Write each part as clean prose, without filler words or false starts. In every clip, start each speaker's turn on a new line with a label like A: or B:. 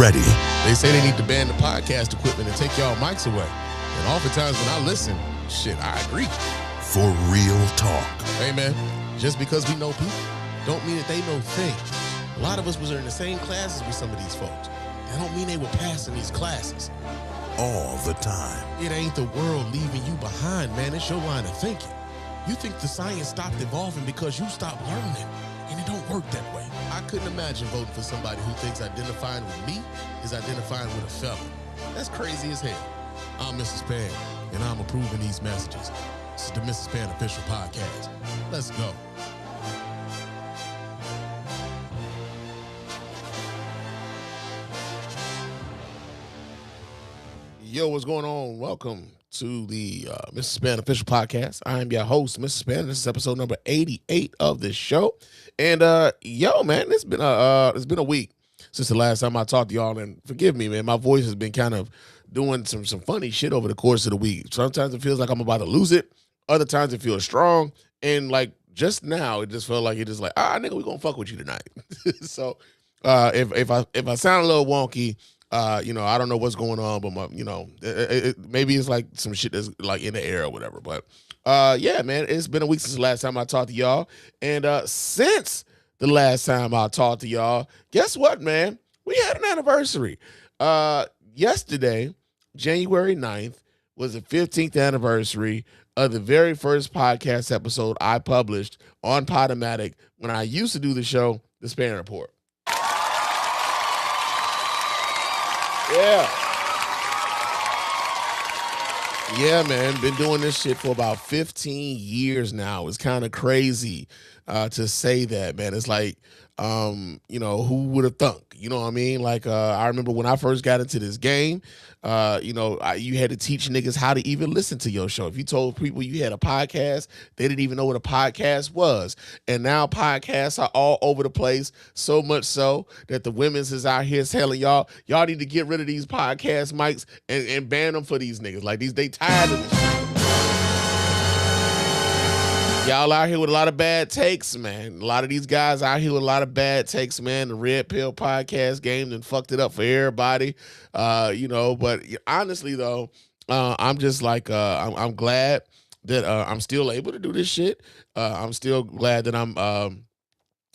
A: ready.
B: They say they need to ban the podcast equipment and take y'all mics away. And oftentimes when I listen, shit, I agree.
A: For real talk.
B: Hey, man, just because we know people don't mean that they know things. A lot of us was in the same classes with some of these folks. That don't mean they were passing these classes.
A: All the time.
B: It ain't the world leaving you behind, man. It's your line of thinking. You think the science stopped evolving because you stopped learning, and it don't work that way. I couldn't imagine voting for somebody who thinks identifying with me is identifying with a felon. That's crazy as hell. I'm Mrs. Spann, and I'm approving these messages. This is the Mrs. Spann Official Podcast. Let's go. Yo, what's going on? Welcome to the Mrs. Spann Official Podcast. I am your host, Mrs. Spann. This is episode number 88 of this show. And yo, man, it's been a week since the last time I talked to y'all. And forgive me, man, my voice has been kind of doing some funny shit over the course of the week. Sometimes it feels like I'm about to lose it. Other times it feels strong. And like just now, it just felt like nigga, we gonna fuck with you tonight. So if I sound a little wonky, I don't know what's going on, but maybe it's like some shit that's like in the air or whatever. But yeah, man, it's been a week since the last time I talked to y'all. And since the last time I talked to y'all, guess what, man? We had an anniversary. Yesterday, January 9th, was the 15th anniversary of the very first podcast episode I published on Podomatic when I used to do the show, The Spann Report. Yeah, man. Been doing this shit for about 15 years now. It's kind of crazy to say that, man. It's like, who would have thunk? You know what I mean? Like, I remember when I first got into this game, you had to teach niggas how to even listen to your show. If you told people you had a podcast, they didn't even know what a podcast was. And now podcasts are all over the place, so much so that the women's is out here telling y'all need to get rid of these podcast mics and ban them for these niggas. Like, they tired of this shit. Y'all out here with a lot of bad takes, man. A lot of these guys out here with a lot of bad takes, man. The Red Pill podcast game done fucked it up for everybody, But honestly, though, I'm just like, I'm glad that I'm still able to do this shit. I'm still glad that I'm,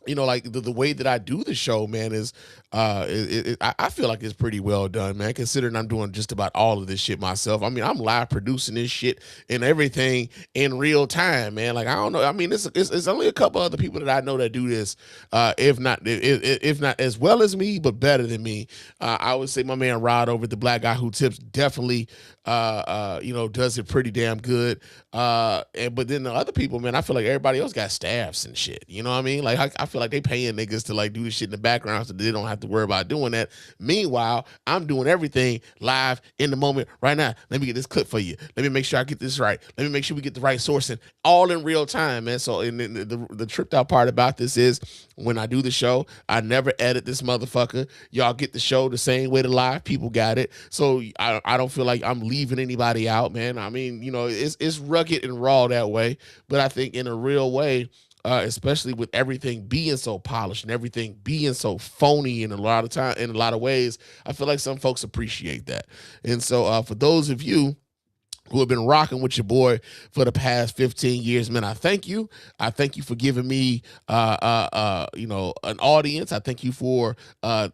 B: like the way that I do the show, man, is I feel like it's pretty well done, man, considering I'm doing just about all of this shit myself. I mean, I'm live producing this shit and everything in real time, man. Like, I don't know. I mean, it's only a couple other people that I know that do this, if not as well as me, but better than me. I would say my man Rod over at The Black Guy Who Tips definitely, does it pretty damn good. But then the other people, man, I feel like everybody else got staffs and shit. You know what I mean? Like, I feel like they paying niggas to like do this shit in the background so they don't have to worry about doing that. Meanwhile, I'm doing everything live in the moment right now. Let me get this clip for you. Let me make sure I get this right. Let me make sure we get the right sourcing all in real time, man. So and the tripped out part about this is when I do the show, I never edit this motherfucker. Y'all get the show the same way the live people got it. So I don't feel like I'm leaving anybody out, man. I mean, it's rugged and raw that way, but I think in a real way, especially with everything being so polished and everything being so phony in a lot of ways, I feel like some folks appreciate that. And so for those of you who have been rocking with your boy for the past 15 years, man, I thank you. I thank you for giving me, an audience. I thank you for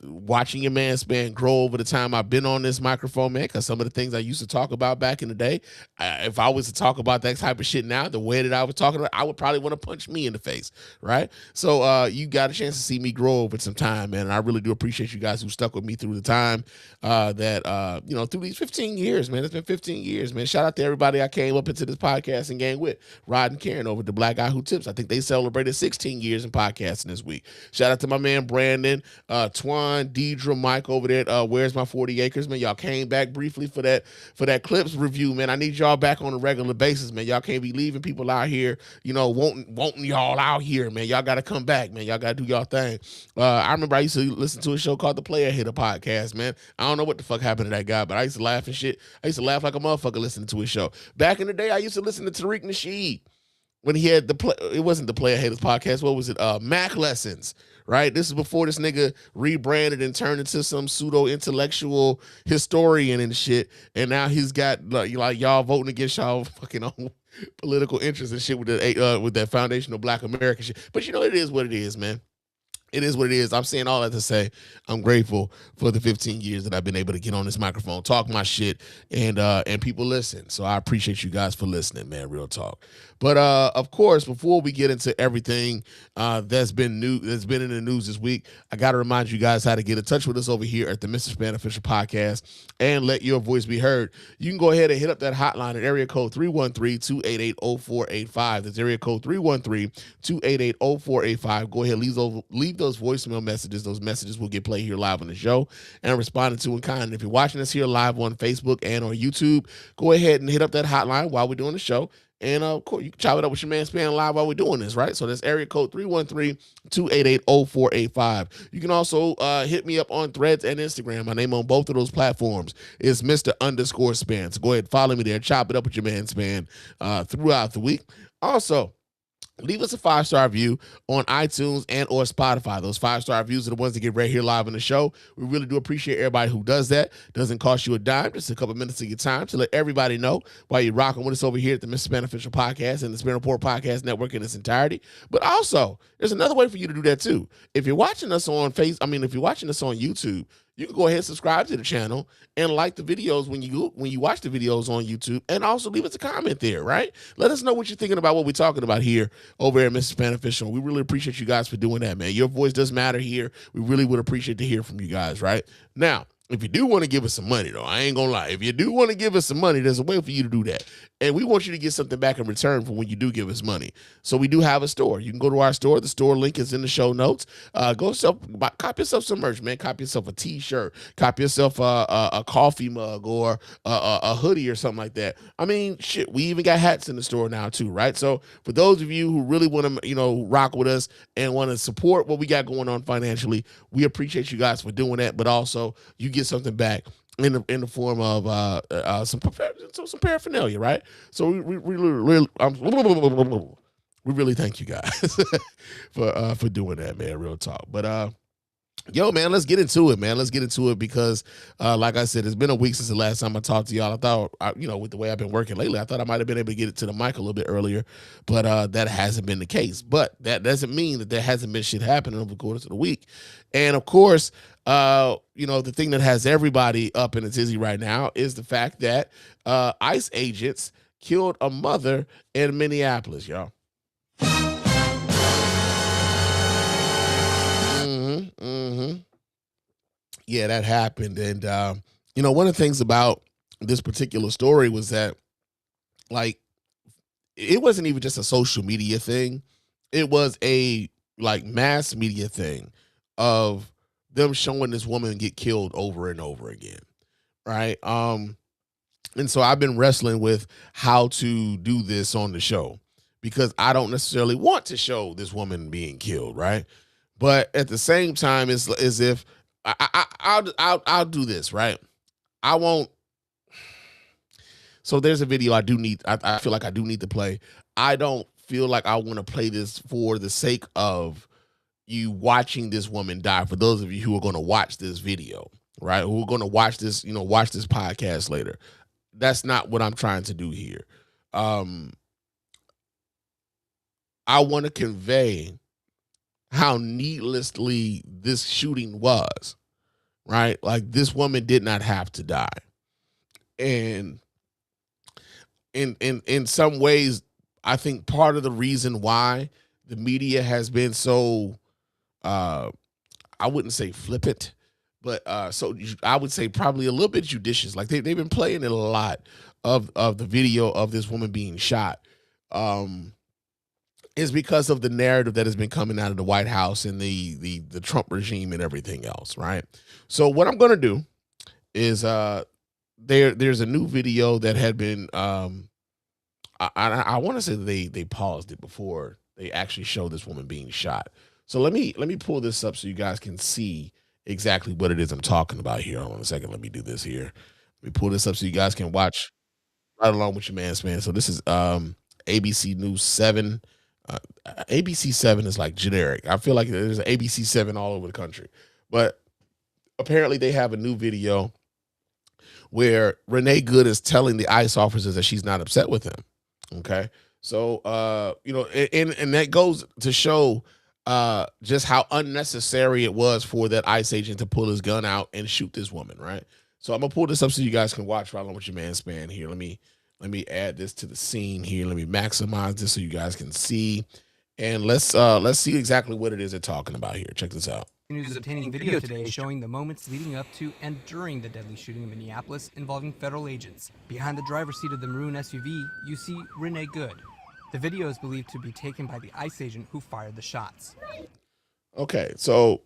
B: watching your man Spann grow over the time I've been on this microphone, man, because some of the things I used to talk about back in the day, if I was to talk about that type of shit now, the way that I was talking about, I would probably want to punch me in the face, right? So you got a chance to see me grow over some time, man, and I really do appreciate you guys who stuck with me through the time through these 15 years, man. It's been 15 years, man. Shout out to everybody I came up into this podcasting game with. Rod and Karen over at The Black Guy Who Tips. I think they celebrated 16 years in podcasting this week. Shout out to my man Brandon, Twan, Deidre, Mike over there at Where's My 40 Acres, man. Y'all came back briefly for that clips review, man. I need y'all back on a regular basis, man. Y'all can't be leaving people out here, wanting y'all out here, man. Y'all got to come back, man. Y'all got to do y'all thing. I remember I used to listen to a show called The Player Hitter Podcast, man. I don't know what the fuck happened to that guy, but I used to laugh and shit. I used to laugh like a motherfucker listening to his show. Back in the day, I used to listen to Tariq Nasheed when he had it wasn't the Player Haters Podcast. What was it? Mac Lessons, right? This is before this nigga rebranded and turned into some pseudo intellectual historian and shit. And now he's got like y'all voting against y'all fucking own political interests and shit with that foundational Black American shit. But it is what it is, man. It is what it is. I'm saying all that to say I'm grateful for the 15 years that I've been able to get on this microphone, talk my shit, and people listen. So I appreciate you guys for listening, man. Real talk. But of course, before we get into everything that's been in the news this week, I got to remind you guys how to get in touch with us over here at the Mr. Spann Official Podcast and let your voice be heard. You can go ahead and hit up that hotline at area code 313-288-0485. That's area code 313-288-0485. Go ahead, leave those voicemail messages. Those messages will get played here live on the show and responded to in kind. If you're watching us here live on Facebook and on YouTube, go ahead and hit up that hotline while we're doing the show. And of course, you can chop it up with your man Spann live while we're doing this, right? So that's area code 313-288-0485. You can also hit me up on Threads and Instagram. My name on both of those platforms is Mr._Spann. So go ahead, follow me there. Chop it up with your man Spann throughout the week. Also, leave us a 5-star review on iTunes and or Spotify. Those 5-star reviews are the ones that get right here live on the show. We really do appreciate everybody who does that. Doesn't cost you a dime, just a couple minutes of your time to let everybody know why you're rocking with us over here at the Mr. Spann Official Podcast and the Spann Report Podcast Network in its entirety. But also, there's another way for you to do that too. If you're watching us on if you're watching us on YouTube, you can go ahead and subscribe to the channel and like the videos when you watch the videos on YouTube, and also leave us a comment there, right? Let us know what you're thinking about what we're talking about here over at Mr. Spann Official. We really appreciate you guys for doing that, man. Your voice does matter here. We really would appreciate to hear from you guys, right? Now, if you do want to give us some money, though, I ain't gonna lie. If you do want to give us some money, there's a way for you to do that. And we want you to get something back in return for when you do give us money. So we do have a store. You can go to our store. The store link is in the show notes. Cop yourself some merch, man. Cop yourself a t-shirt. Cop yourself a coffee mug or a hoodie or something like that. I mean, shit, we even got hats in the store now too, right? So for those of you who really want to, rock with us and want to support what we got going on financially, we appreciate you guys for doing that. But also, you get something back in the form of some paraphernalia, right? So we really thank you guys for doing that, man. Real talk. But yo, man, let's get into it, man. Let's get into it because, like I said, it's been a week since the last time I talked to y'all. I thought, with the way I've been working lately, I thought I might have been able to get it to the mic a little bit earlier, but that hasn't been the case. But that doesn't mean that there hasn't been shit happening over the course of the week. And of course, the thing that has everybody up in a tizzy right now is the fact that ICE agents killed a mother in Minneapolis, y'all. Yeah, that happened. And, one of the things about this particular story was that, like, it wasn't even just a social media thing. It was a, mass media thing of them showing this woman get killed over and over again, right? And so I've been wrestling with how to do this on the show because I don't necessarily want to show this woman being killed, right? But at the same time, it's as if I'll do this, right? I won't. So there's a video I feel like I do need to play. I don't feel like I want to play this for the sake of you watching this woman die. For those of you who are going to watch this video, right? Who are going to watch this, watch this podcast later. That's not what I'm trying to do here. I want to convey how needlessly this shooting was, right? Like, this woman did not have to die. And in some ways, I think part of the reason why the media has been so, I wouldn't say flippant, but so I would say probably a little bit judicious. Like they've been playing it a lot of the video of this woman being shot. Is because of the narrative that has been coming out of the White House and the Trump regime and everything else, right? So what I'm going to do is there's a new video that had been I want to say they paused it before they actually showed this woman being shot. So let me pull this up so you guys can see exactly what it is I'm talking about here. Hold on a second. Let me do this here. Let me pull this up so you guys can watch right along with your man Spann. So this is ABC News 7. ABC7 is like generic. I feel like there's an ABC7 all over the country, but apparently they have a new video where Renee Good is telling the ICE officers that she's not upset with him. Okay. So, and that goes to show just how unnecessary it was for that ICE agent to pull his gun out and shoot this woman. Right. So I'm gonna pull this up so you guys can watch right along with your man Spann here. Let me add this to the scene here. Let me maximize this so you guys can see. And let's see exactly what it is they're talking about here. Check this out.
C: News is obtaining video today showing the moments leading up to and during the deadly shooting in Minneapolis involving federal agents. Behind the driver's seat of the maroon SUV, you see Renee Good. The video is believed to be taken by the ICE agent who fired the shots.
B: Okay, so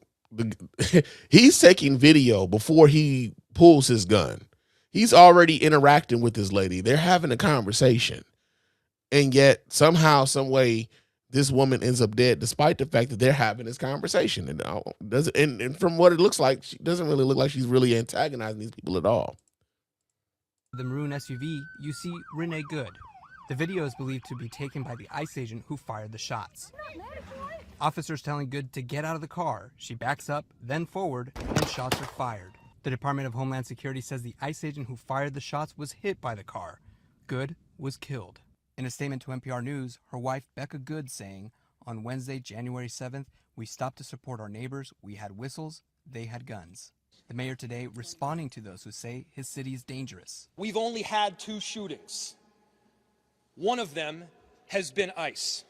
B: he's taking video before he pulls his gun. He's already interacting with this lady. They're having a conversation. And yet, somehow, some way, this woman ends up dead, despite the fact that they're having this conversation. And from what it looks like, she doesn't really look like she's really antagonizing these people at all.
C: The maroon SUV, you see Renee Good. The video is believed to be taken by the ICE agent who fired the shots. Officers telling Good to get out of the car. She backs up, then forward, and shots are fired. The Department of Homeland Security says the ICE agent who fired the shots was hit by the car. Good was killed. In a statement to NPR News, her wife Becca Good saying, on Wednesday, January 7th, we stopped to support our neighbors. We had whistles. They had guns. The mayor today responding to those who say his city is dangerous.
D: We've only had 2 shootings. One of them has been ICE.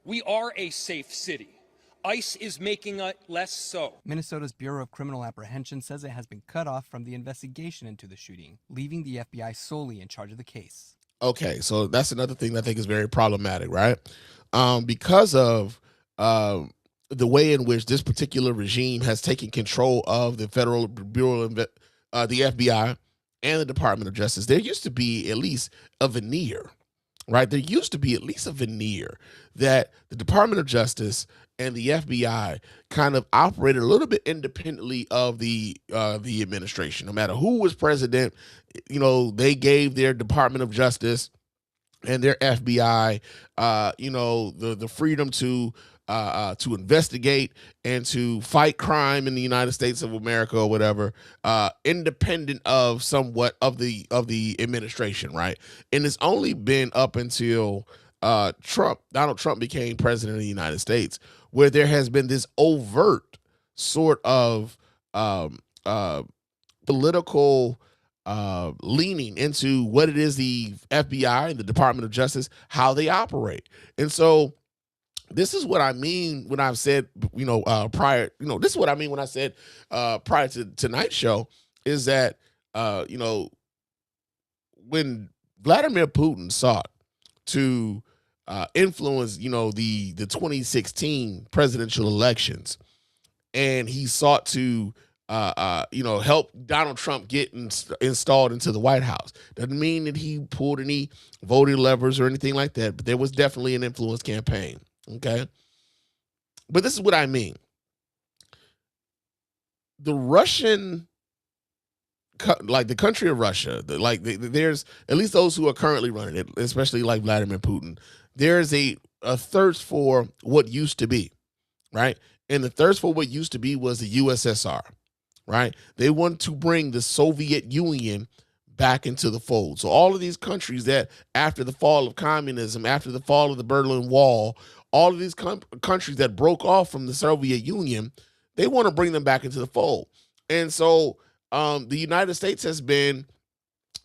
D: We are a safe city. ICE is making it less so.
C: Minnesota's Bureau of Criminal Apprehension says it has been cut off from the investigation into the shooting, leaving the FBI solely in charge of the case.
B: Okay, so that's another thing that I think is very problematic, right? Because of the way in which this particular regime has taken control of the Federal Bureau of the FBI and the Department of Justice, there used to be at least a veneer, right? There used to be at least a veneer that the Department of Justice and the FBI kind of operated a little bit independently of the administration. No matter who was president, they gave their Department of Justice and their FBI, the freedom to investigate and to fight crime in the United States of America or whatever, independent of somewhat of the administration, right? And it's only been up until Donald Trump became president of the United States, where there has been this overt sort of political leaning into what it is the FBI and the Department of Justice, how they operate. And so this is what I mean when I've said, prior, this is what I mean when I said prior to tonight's show is that, when Vladimir Putin sought to influence, the 2016 presidential elections, and he sought to, help Donald Trump get installed into the White House. Doesn't mean that he pulled any voting levers or anything like that, but there was definitely an influence campaign. Okay. But this is what I mean. The Russian, like the country of Russia, there's at least those who are currently running it, especially like Vladimir Putin, there's a thirst for what used to be, right? And the thirst for what used to be was the USSR, right? They want to bring the Soviet Union back into the fold. So all of these countries that after the fall of communism, after the fall of the Berlin Wall, all of these countries that broke off from the Soviet Union, they want to bring them back into the fold. And so the United States has been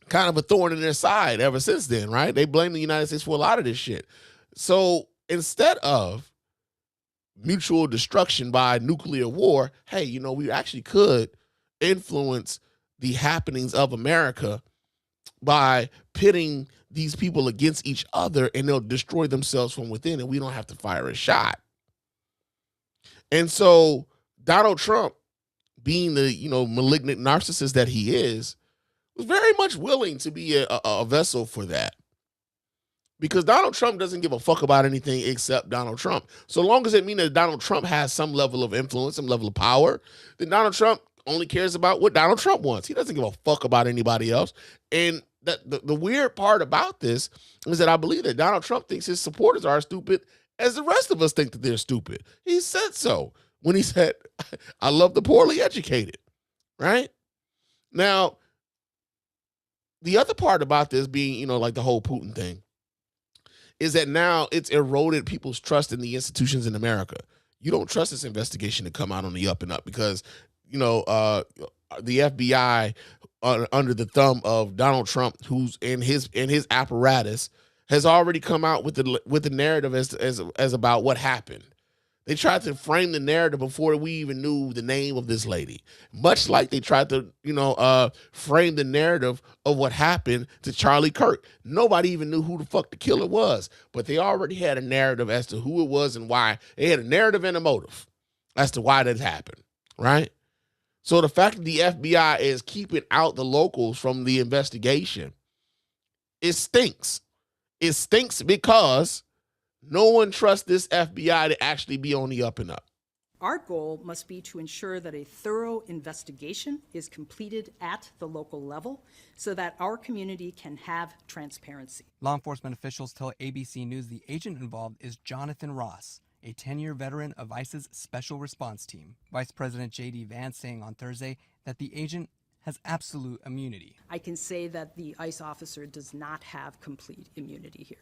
B: kind of a thorn in their side ever since then, right? They blame the United States for a lot of this shit. So instead of mutual destruction by nuclear war, hey, we actually could influence the happenings of America by pitting these people against each other, and they'll destroy themselves from within, and we don't have to fire a shot. And so Donald Trump, being the malignant narcissist that he is, was very much willing to be a vessel for that. Because Donald Trump doesn't give a fuck about anything except Donald Trump. So long as it means that Donald Trump has some level of influence, some level of power, then Donald Trump only cares about what Donald Trump wants. He doesn't give a fuck about anybody else. And the weird part about this is that I believe that Donald Trump thinks his supporters are as stupid as the rest of us think that they're stupid. He said so when he said, I love the poorly educated, right? Now, the other part about this being, you know, like the whole Putin thing, is that now it's eroded people's trust in the institutions in America. You don't trust this investigation to come out on the up and up because, you know, the FBI under the thumb of Donald Trump, who's in his apparatus, has already come out with the narrative as about what happened. They tried to frame the narrative before we even knew the name of this lady, much like they tried to, you know, frame the narrative of what happened to Charlie Kirk. Nobody even knew who the fuck the killer was, but they already had a narrative as to who it was and why. They had a narrative and a motive as to why that happened, right? So the fact that the FBI is keeping out the locals from the investigation, it stinks. It stinks because no one trusts this FBI to actually be on the up and up.
E: Our goal must be to ensure that a thorough investigation is completed at the local level so that our community can have transparency.
C: Law enforcement officials tell ABC News the agent involved is Jonathan Ross, a 10-year veteran of ICE's Special Response Team. Vice President J.D. Vance saying on Thursday that the agent has absolute immunity.
E: I can say that the ICE officer does not have complete immunity here.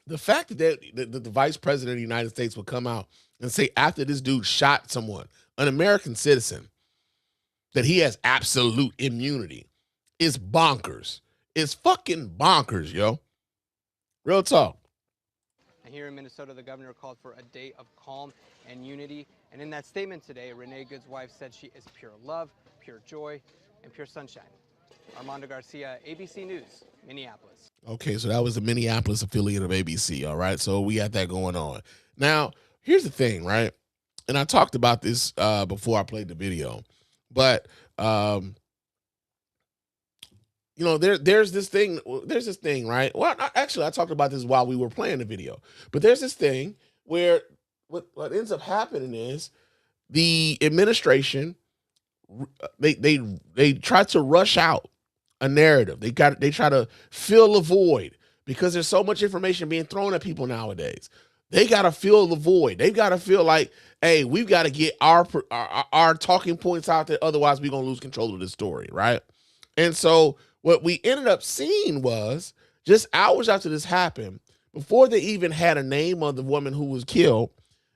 B: The fact that the vice president of the United States would come out and say after this dude shot someone, an American citizen, that he has absolute immunity is bonkers. It's fucking bonkers, yo. Real talk.
C: Here in Minnesota, the governor called for a day of calm and unity. And in that statement today, Renee Good's wife said she is pure love, pure joy, and pure sunshine. Armando Garcia, ABC News, Minneapolis.
B: Okay, so that was the Minneapolis affiliate of ABC, all right? So we got that going on. Now, here's the thing, right? And I talked about this before I played the video. But, you know, there's this thing, right? Well, actually, I talked about this while we were playing the video. But there's this thing where what ends up happening is the administration, they try to rush out a narrative. They try to fill a void because there's so much information being thrown at people nowadays. They got to fill the void. They've got to feel like, hey, we've got to get our talking points out there. Otherwise, we're going to lose control of this story, right? And so what we ended up seeing was just hours after this happened, before they even had a name of the woman who was killed,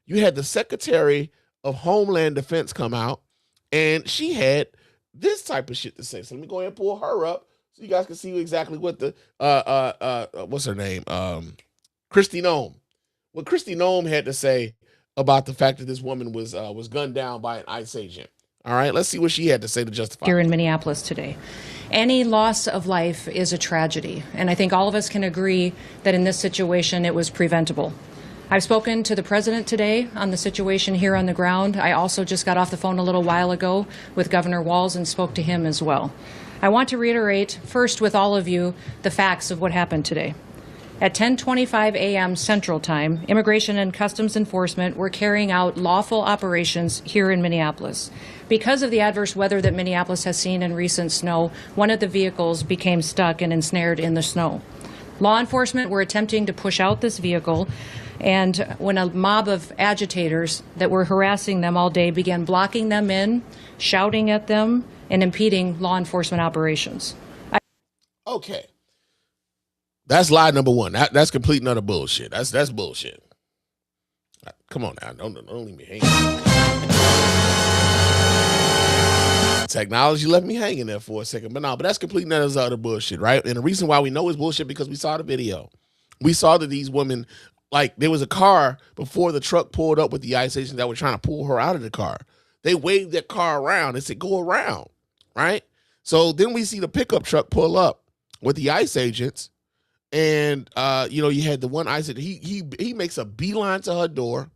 B: you had the Secretary of Homeland Defense come out, and she had this type of shit to say. So let me go ahead and pull her up so you guys can see exactly what the what's her name? Kristi Noem. What Kristi Noem had to say about the fact that this woman was gunned down by an ICE agent. All right, let's see what she had to say to justify
F: here in Minneapolis today. Any loss of life is a tragedy, and I think all of us can agree that in this situation it was preventable. I've spoken to the president today on the situation here on the ground. I also just got off the phone a little while ago with Governor Walz and spoke to him as well. I want to reiterate first with all of you the facts of what happened today. At 10:25 a.m. Central Time, Immigration and Customs Enforcement were carrying out lawful operations here in Minneapolis. Because of the adverse weather that Minneapolis has seen in recent snow, one of the vehicles became stuck and ensnared in the snow. Law enforcement were attempting to push out this vehicle, and when a mob of agitators that were harassing them all day began blocking them in, shouting at them, and impeding law enforcement operations.
B: Okay. That's lie number one. That's complete and utter bullshit. That's bullshit. Come on now. Don't leave me hanging. Technology left me hanging there for a second. But that's complete and utter bullshit, right? And the reason why we know it's bullshit because we saw the video. We saw that these women, like, there was a car before the truck pulled up with the ICE agents that were trying to pull her out of the car. They waved that car around and said, go around, right? So then we see the pickup truck pull up with the ICE agents. And, you know, you had the one ICE agent, he makes a beeline to her door,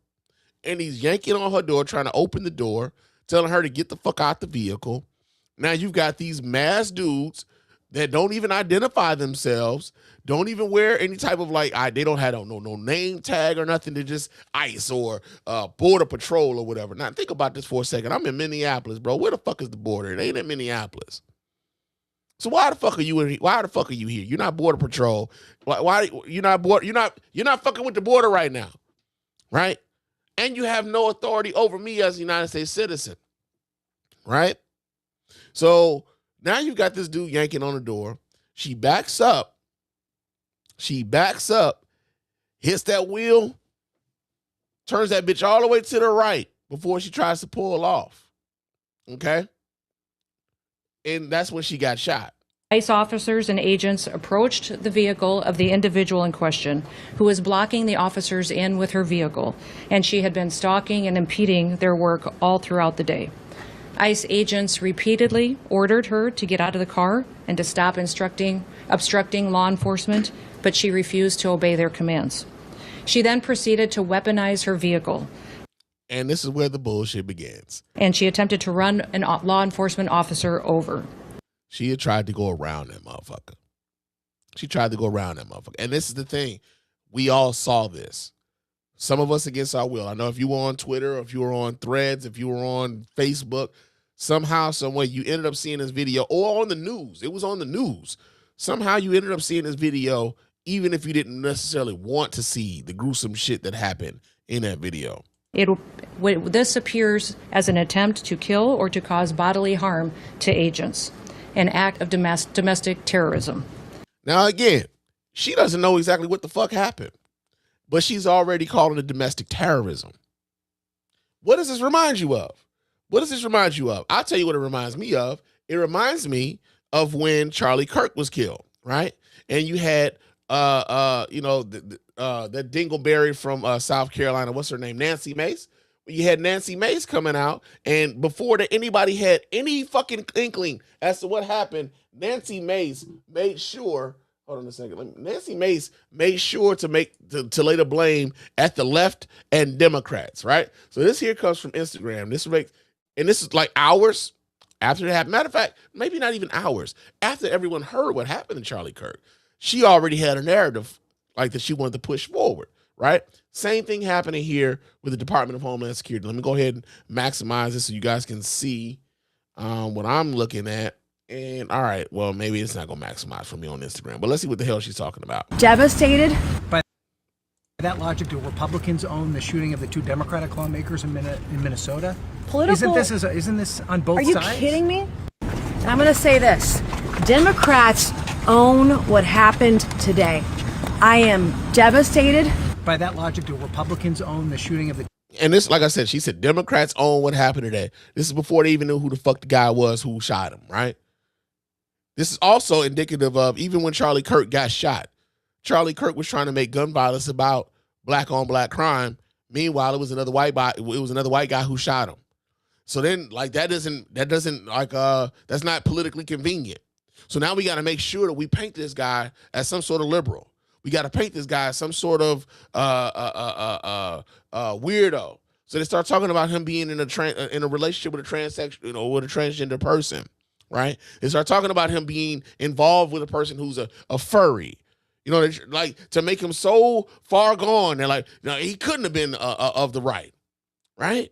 B: and he's yanking on her door, trying to open the door, telling her to get the fuck out the vehicle. Now you've got these mass dudes that don't even identify themselves, don't even wear any type of, like, they don't have no name tag or nothing. They're just ICE or Border Patrol or whatever. Now think about this for a second. I'm in Minneapolis, bro. Where the fuck is the border? It ain't in Minneapolis. So why the fuck are you in? Why the fuck are you here? You're not Border Patrol. Why you're not border? You're not fucking with the border right now, right? And you have no authority over me as a United States citizen, right? So now you've got this dude yanking on the door. She backs up. Hits that wheel, turns that bitch all the way to the right before she tries to pull off. Okay? And that's when she got shot.
F: ICE officers and agents approached the vehicle of the individual in question, who was blocking the officers in with her vehicle, and she had been stalking and impeding their work all throughout the day. ICE agents repeatedly ordered her to get out of the car and to stop obstructing law enforcement, but she refused to obey their commands. She then proceeded to weaponize her vehicle.
B: And this is where the bullshit begins.
F: And she attempted to run a law enforcement officer over.
B: She had tried to go around that motherfucker. And this is the thing. We all saw this. Some of us against our will. I know if you were on Twitter, or if you were on Threads, if you were on Facebook, somehow, some way, you ended up seeing this video, or on the news. It was on the news. Somehow you ended up seeing this video, even if you didn't necessarily want to see the gruesome shit that happened in that video.
F: This appears as an attempt to kill or to cause bodily harm to agents, an act of domestic terrorism.
B: Now, again, she doesn't know exactly what the fuck happened, but she's already calling it domestic terrorism. What does this remind you of? I'll tell you what it reminds me of. It reminds me of when Charlie Kirk was killed, right? And you had, that dingleberry from South Carolina, what's her name? Nancy Mace. You had Nancy Mace coming out, and before anybody had any fucking inkling as to what happened, Nancy Mace made sure. Hold on a second. Nancy Mace made sure to lay the blame at the left and Democrats, right? So this here comes from Instagram. This is like hours after it happened. Matter of fact, maybe not even hours after everyone heard what happened to Charlie Kirk. She already had a narrative like that she wanted to push forward, right? Same thing happening here with the Department of Homeland Security. Let me go ahead and maximize this so you guys can see what I'm looking at. And all right, well, maybe it's not going to maximize for me on Instagram, but let's see what the hell she's talking about.
G: Devastated.
H: By that logic, do Republicans own the shooting of the two Democratic lawmakers in Minnesota?
G: Political.
H: Isn't this on both
G: sides?
H: sides?
G: Are you kidding me? And I'm going to say this. Democrats own what happened today. I am devastated.
H: By that logic, do Republicans own the shooting of the...
B: And this, like I said, she said Democrats own what happened today. This is before they even knew who the fuck the guy was who shot him, right? This is also indicative of even when Charlie Kirk got shot. Charlie Kirk was trying to make gun violence about black on black crime. Meanwhile, it was another white guy who shot him. So then, like, that's not politically convenient. So now we got to make sure that we paint this guy as some sort of liberal. We got to paint this guy as some sort of weirdo. So they start talking about him being in a relationship with a transsexual, with a transgender person, right? They start talking about him being involved with a person who's a furry. You know, like to make him so far gone. They're like, no, he couldn't have been of the right, right?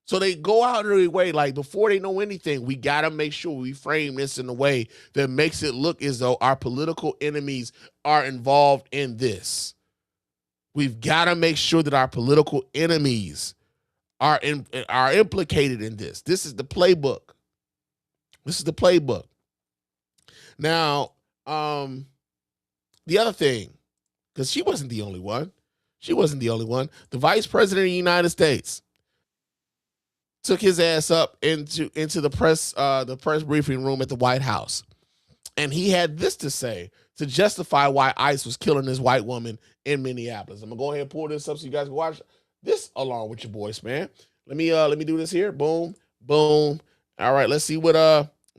B: So they go out of their way, like before they know anything, we got to make sure we frame this in a way that makes it look as though our political enemies are involved in this. We've got to make sure that our political enemies are implicated in this. This is the playbook. Now, the other thing, because she wasn't the only one. The vice president of the United States took his ass up into the press briefing room at the White House. And he had this to say to justify why ICE was killing this white woman in Minneapolis. I'm gonna go ahead and pull this up so you guys can watch this along with your boy, Spann. Let me do this here. Boom, boom. All right, let's see what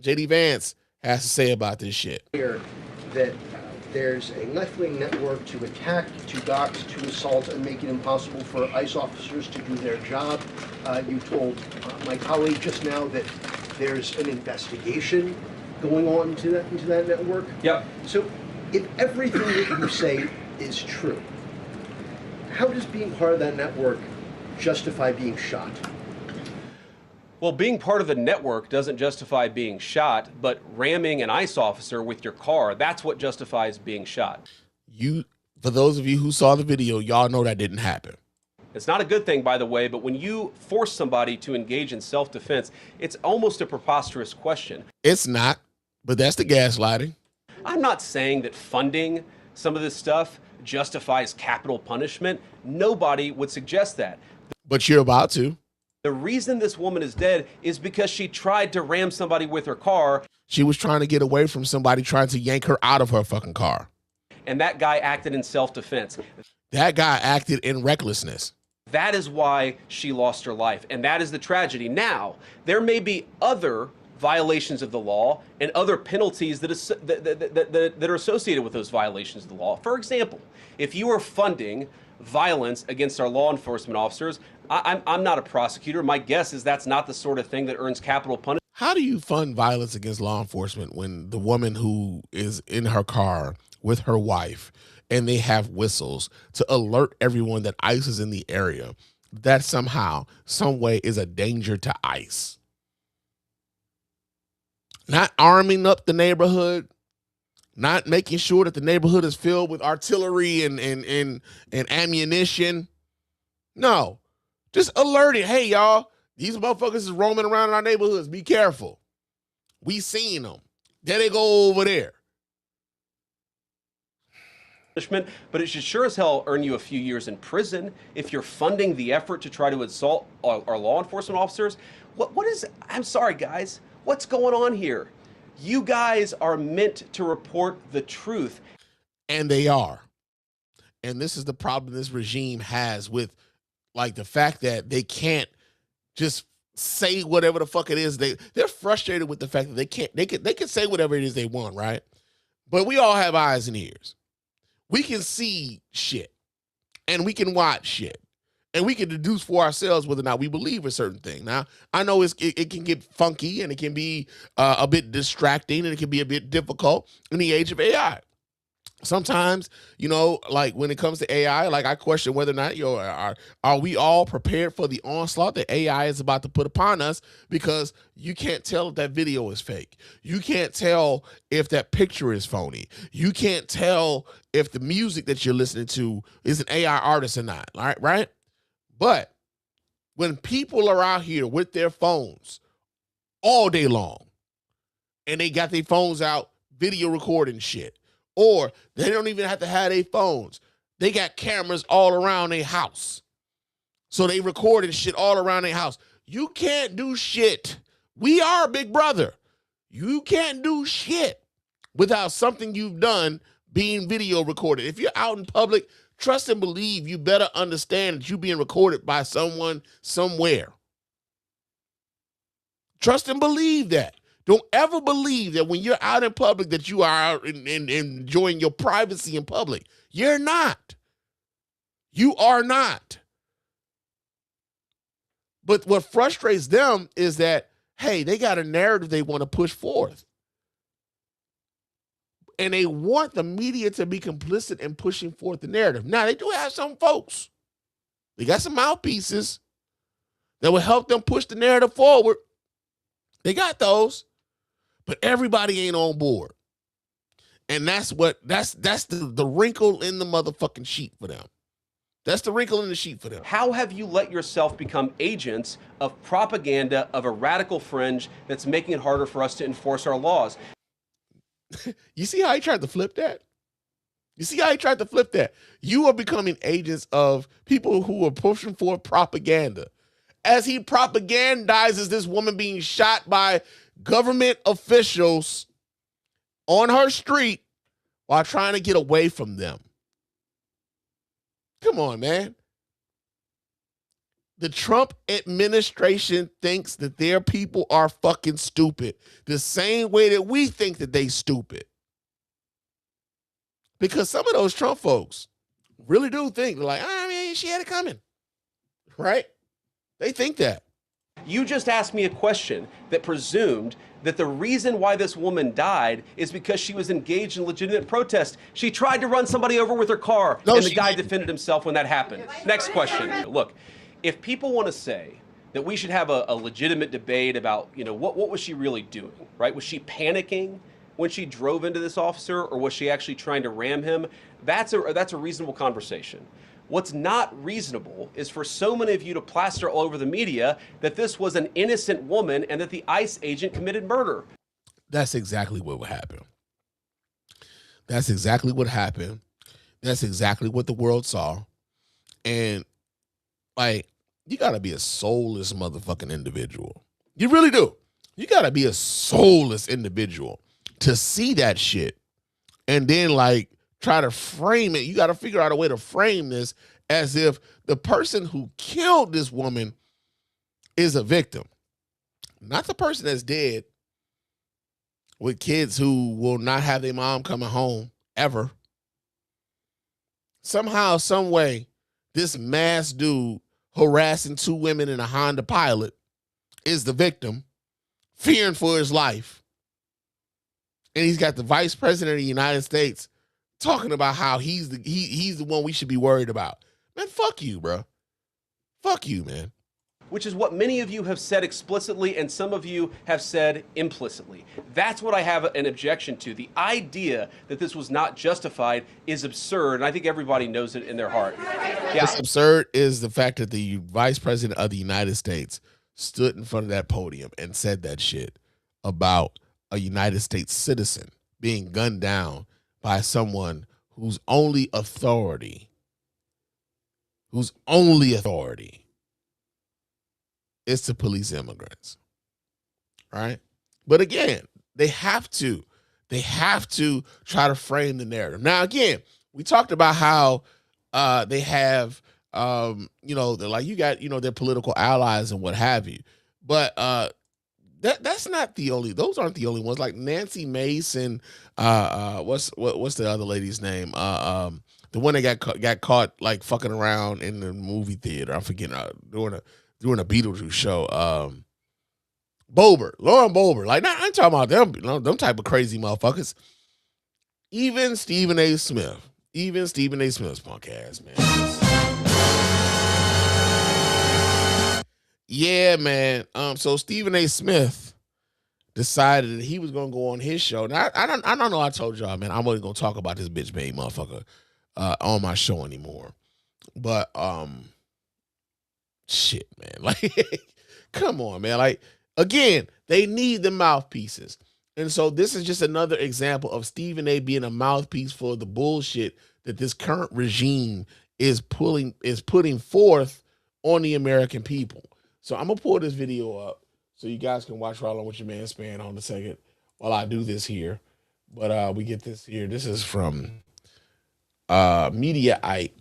B: JD Vance has to say about this shit.
I: Here that there's a left-wing network to attack, to dox, to assault, and make it impossible for ICE officers to do their job. You told my colleague just now that there's an investigation going on into that network. Yep. So if everything that you say is true, how does being part of that network justify being shot?
J: Well, being part of a network doesn't justify being shot, but ramming an ICE officer with your car, that's what justifies being shot.
B: For those of you who saw the video, y'all know that didn't happen.
J: It's not a good thing, by the way, but when you force somebody to engage in self-defense, it's almost a preposterous question.
B: It's not, but that's the gaslighting.
J: I'm not saying that funding some of this stuff justifies capital punishment. Nobody would suggest that.
B: But you're about to.
J: The reason this woman is dead is because she tried to ram somebody with her car.
B: She was trying to get away from somebody trying to yank her out of her fucking car.
J: And that guy acted in self-defense.
B: That guy acted in recklessness.
J: That is why she lost her life. And that is the tragedy. Now, there may be other violations of the law and other penalties that are associated with those violations of the law. For example, if you are funding violence against our law enforcement officers, I'm not a prosecutor. My guess is that's not the sort of thing that earns capital punishment.
B: How do you fund violence against law enforcement when the woman who is in her car with her wife and they have whistles to alert everyone that ICE is in the area, that somehow, some way is a danger to ICE? Not arming up the neighborhood, not making sure that the neighborhood is filled with artillery and ammunition. No, just alerting. Hey, y'all, these motherfuckers is roaming around in our neighborhoods. Be careful. We seen them. There they go over there.
J: But it should sure as hell earn you a few years in prison if you're funding the effort to try to assault our law enforcement officers. What is, I'm sorry, guys, what's going on here? You guys are meant to report the truth.
B: And they are. And this is the problem this regime has with, like, the fact that they can't just say whatever the fuck it is. They're frustrated with the fact that they can say whatever it is they want, right? But we all have eyes and ears. We can see shit, and we can watch shit, and we can deduce for ourselves whether or not we believe a certain thing. Now, I know it can get funky, and it can be a bit distracting, and it can be a bit difficult in the age of AI. Sometimes, you know, like when it comes to AI, like I question whether or not are we all prepared for the onslaught that AI is about to put upon us, because you can't tell if that video is fake. You can't tell if that picture is phony. You can't tell if the music that you're listening to is an AI artist or not, all right? But when people are out here with their phones all day long and they got their phones out video recording shit, or they don't even have to have their phones. They got cameras all around their house. So they recording shit all around their house. You can't do shit. We are Big Brother. You can't do shit without something you've done being video recorded. If you're out in public, trust and believe you better understand that you're being recorded by someone somewhere. Trust and believe that. Don't ever believe that when you're out in public that you are out and enjoying your privacy in public. You're not. You are not. But what frustrates them is that, hey, they got a narrative they want to push forth. And they want the media to be complicit in pushing forth the narrative. Now, they do have some folks. They got some mouthpieces that will help them push the narrative forward. They got those. But everybody ain't on board. And that's the wrinkle in the motherfucking sheet for them. That's the wrinkle in the sheet for them.
J: How have you let yourself become agents of propaganda of a radical fringe that's making it harder for us to enforce our laws?
B: You see how he tried to flip that? You see how he tried to flip that? You are becoming agents of people who are pushing for propaganda. As he propagandizes this woman being shot by government officials on her street while trying to get away from them. Come on, man. The Trump administration thinks that their people are fucking stupid the same way that we think that they stupid. Because some of those Trump folks really do think, they're like, I mean, she had it coming, right? They think that.
J: You just asked me a question that presumed that the reason why this woman died is because she was engaged in legitimate protest. She tried to run somebody over with her car, and the guy defended himself when that happened. Next question. Look, if people want to say that we should have a legitimate debate about, what was she really doing, right? Was she panicking when she drove into this officer, or was she actually trying to ram him? That's a reasonable conversation. What's not reasonable is for so many of you to plaster all over the media that this was an innocent woman and that the ICE agent committed murder.
B: That's exactly what happened. That's exactly what happened. That's exactly what the world saw. And, like, you got to be a soulless motherfucking individual. You really do. You got to be a soulless individual to see that shit and then, like, try to frame it. You got to figure out a way to frame this as if the person who killed this woman is a victim, not the person that's dead with kids who will not have their mom coming home ever. Somehow, some way, this masked dude harassing two women in a Honda Pilot is the victim, fearing for his life. And he's got the vice president of the United States talking about how he's the one we should be worried about. Man, fuck you, bro. Fuck you, man.
J: Which is what many of you have said explicitly and some of you have said implicitly. That's what I have an objection to. The idea that this was not justified is absurd, and I think everybody knows it in their heart. Yeah.
B: What's absurd is the fact that the vice president of the United States stood in front of that podium and said that shit about a United States citizen being gunned down by someone whose only authority is to police immigrants, right? But again, they have to try to frame the narrative. Now, again, we talked about how they have, they're like, you got, their political allies and what have you. But that's not the only, those aren't the only ones. Like Nancy Mace and what's the other lady's name? The one that got caught like fucking around in the movie theater. I'm forgetting, doing a Beetlejuice show. Lauren Boebert. Like, I'm talking about them, them type of crazy motherfuckers. Even Stephen A. Smith's punk ass, man. Yeah, man. So Stephen A. Smith decided that he was gonna go on his show. Now I don't know. I told y'all, man, I'm only gonna talk about this bitch made motherfucker on my show anymore. But shit, man. Like, come on, man. Like, again, they need the mouthpieces. And so this is just another example of Stephen A. being a mouthpiece for the bullshit that this current regime is putting forth on the American people. So I'm gonna pull this video up so you guys can watch right along with your man Spann on a second while I do this here. But we get this here. This is from Mediaite.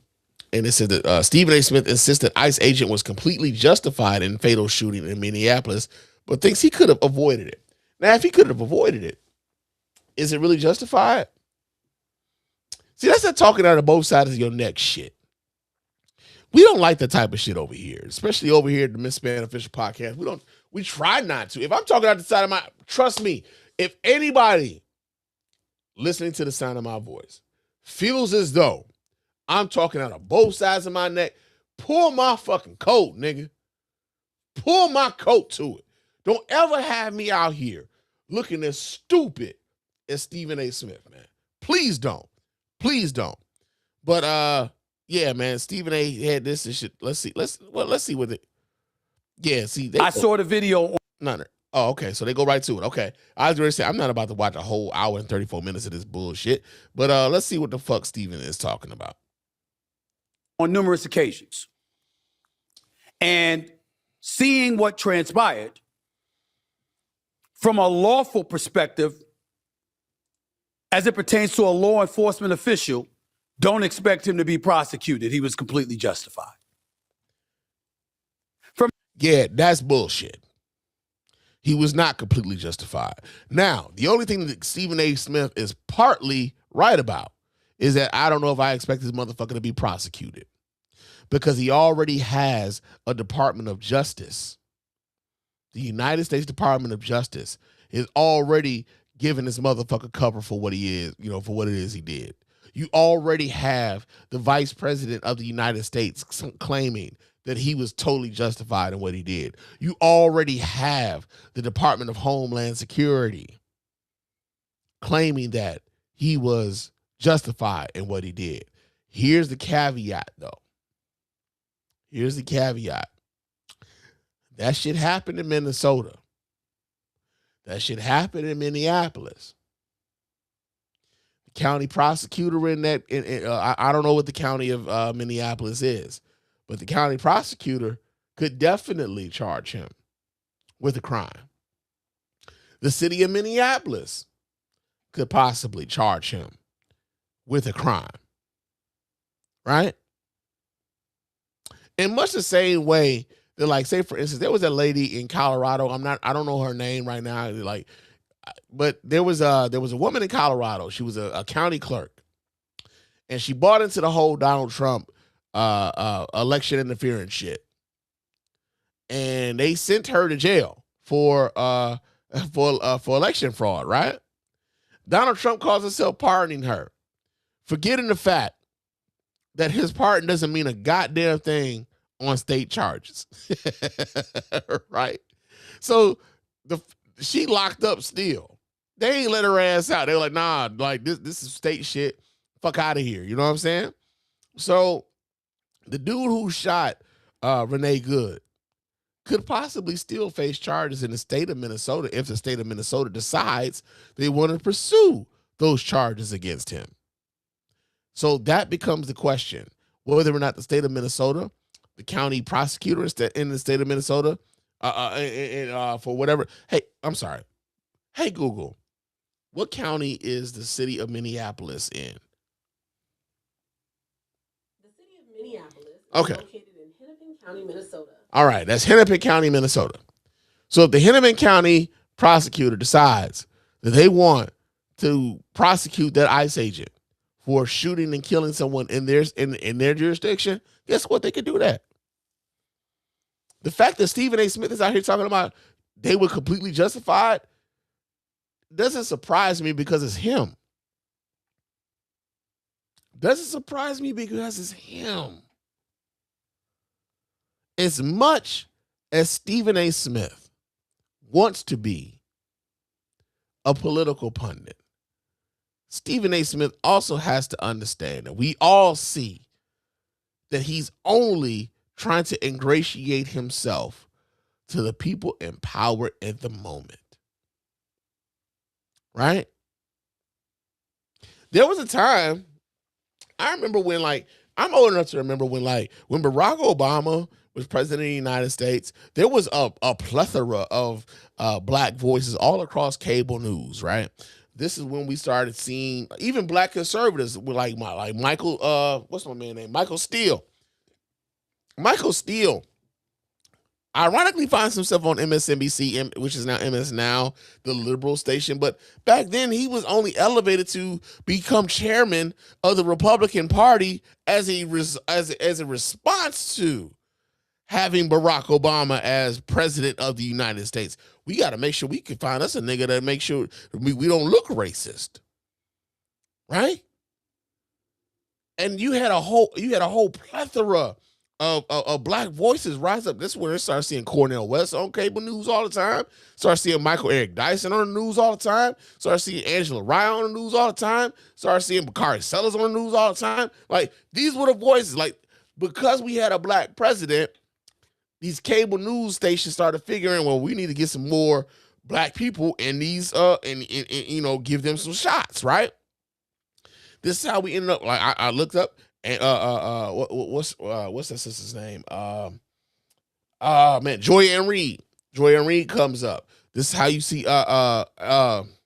B: And it said that Stephen A. Smith insists that ICE agent was completely justified in fatal shooting in Minneapolis, but thinks he could have avoided it. Now, if he could have avoided it, is it really justified? See, that's that talking out of both sides of your neck shit. We don't like that type of shit over here, especially over here at the Miss Spann Official Podcast. We try not to. If I'm talking out the side of my, trust me, if anybody listening to the sound of my voice feels as though I'm talking out of both sides of my neck, pull my fucking coat, nigga. Pull my coat to it. Don't ever have me out here looking as stupid as Stephen A. Smith, man. Please don't. Please don't. But yeah, man, Stephen A. had this and shit. Let's see what it. Yeah, see,
K: I saw the video.
B: No. Oh, okay. So they go right to it. Okay. I was going to say, I'm not about to watch a whole hour and 34 minutes of this bullshit. But let's see what the fuck Stephen is talking about.
K: On numerous occasions. And seeing what transpired from a lawful perspective, as it pertains to a law enforcement official, don't expect him to be prosecuted. He was completely justified.
B: Yeah, that's bullshit. He was not completely justified. Now, the only thing that Stephen A. Smith is partly right about is that I don't know if I expect this motherfucker to be prosecuted because he already has a Department of Justice. The United States Department of Justice is already giving this motherfucker cover for what he is, for what it is he did. You already have the Vice President of the United States claiming that he was totally justified in what he did. You already have the Department of Homeland Security claiming that he was justified in what he did. Here's the caveat, though. Here's the caveat. That shit happened in Minnesota. That shit happened in Minneapolis. The county prosecutor in that, I don't know what the county of Minneapolis is, but the county prosecutor could definitely charge him with a crime. The city of Minneapolis could possibly charge him with a crime. Right? In much the same way that, like, say for instance, there was a lady in Colorado. I don't know her name right now. Like, but there was a woman in Colorado. She was a county clerk, and she bought into the whole Donald Trump election interference shit. And they sent her to jail for election fraud, right? Donald Trump calls himself pardoning her, forgetting the fact that his pardon doesn't mean a goddamn thing on state charges. Right? So she locked up still. They ain't let her ass out. They were like, nah, like this is state shit. Fuck out of here. You know what I'm saying? So the dude who shot Renee Good could possibly still face charges in the state of Minnesota if the state of Minnesota decides they want to pursue those charges against him. So that becomes the question, whether or not the state of Minnesota, the county prosecutor in the state of Minnesota, for whatever. Hey, I'm sorry. Hey, Google, what county is the city of Minneapolis in?
L: The city of Minneapolis is
B: located
L: in Hennepin County, Minnesota.
B: All right, that's Hennepin County, Minnesota. So if the Hennepin County prosecutor decides that they want to prosecute that ICE agent for shooting and killing someone in their jurisdiction, guess what? They could do that. The fact that Stephen A. Smith is out here talking about they were completely justified doesn't surprise me because it's him. Doesn't surprise me because it's him. As much as Stephen A. Smith wants to be a political pundit, Stephen A. Smith also has to understand that we all see that he's only trying to ingratiate himself to the people in power at the moment. Right? There was a time, I remember when, like, I'm old enough to remember when Barack Obama was president of the United States, there was a plethora of black voices all across cable news, right? This is when we started seeing even black conservatives with like Michael, what's my man name? Michael Steele. Michael Steele ironically finds himself on MSNBC, which is now MS Now, the liberal station. But back then, he was only elevated to become chairman of the Republican Party as a response to having Barack Obama as president of the United States. We got to make sure we can find us a nigga that make sure we don't look racist, right? And you had a whole plethora of black voices rise up. This is where I start seeing Cornel West on cable news all the time. Start seeing Michael Eric Dyson on the news all the time. Start seeing Angela Rye on the news all the time. Start seeing Bakari Sellers on the news all the time. Like, these were the voices. Like, because we had a black president, these cable news stations started figuring, well, we need to get some more black people in these, and give them some shots, right? This is how we ended up. Like, I looked up, and what's that sister's name? Joy Ann Reid. Joy Ann Reid comes up. This is how you see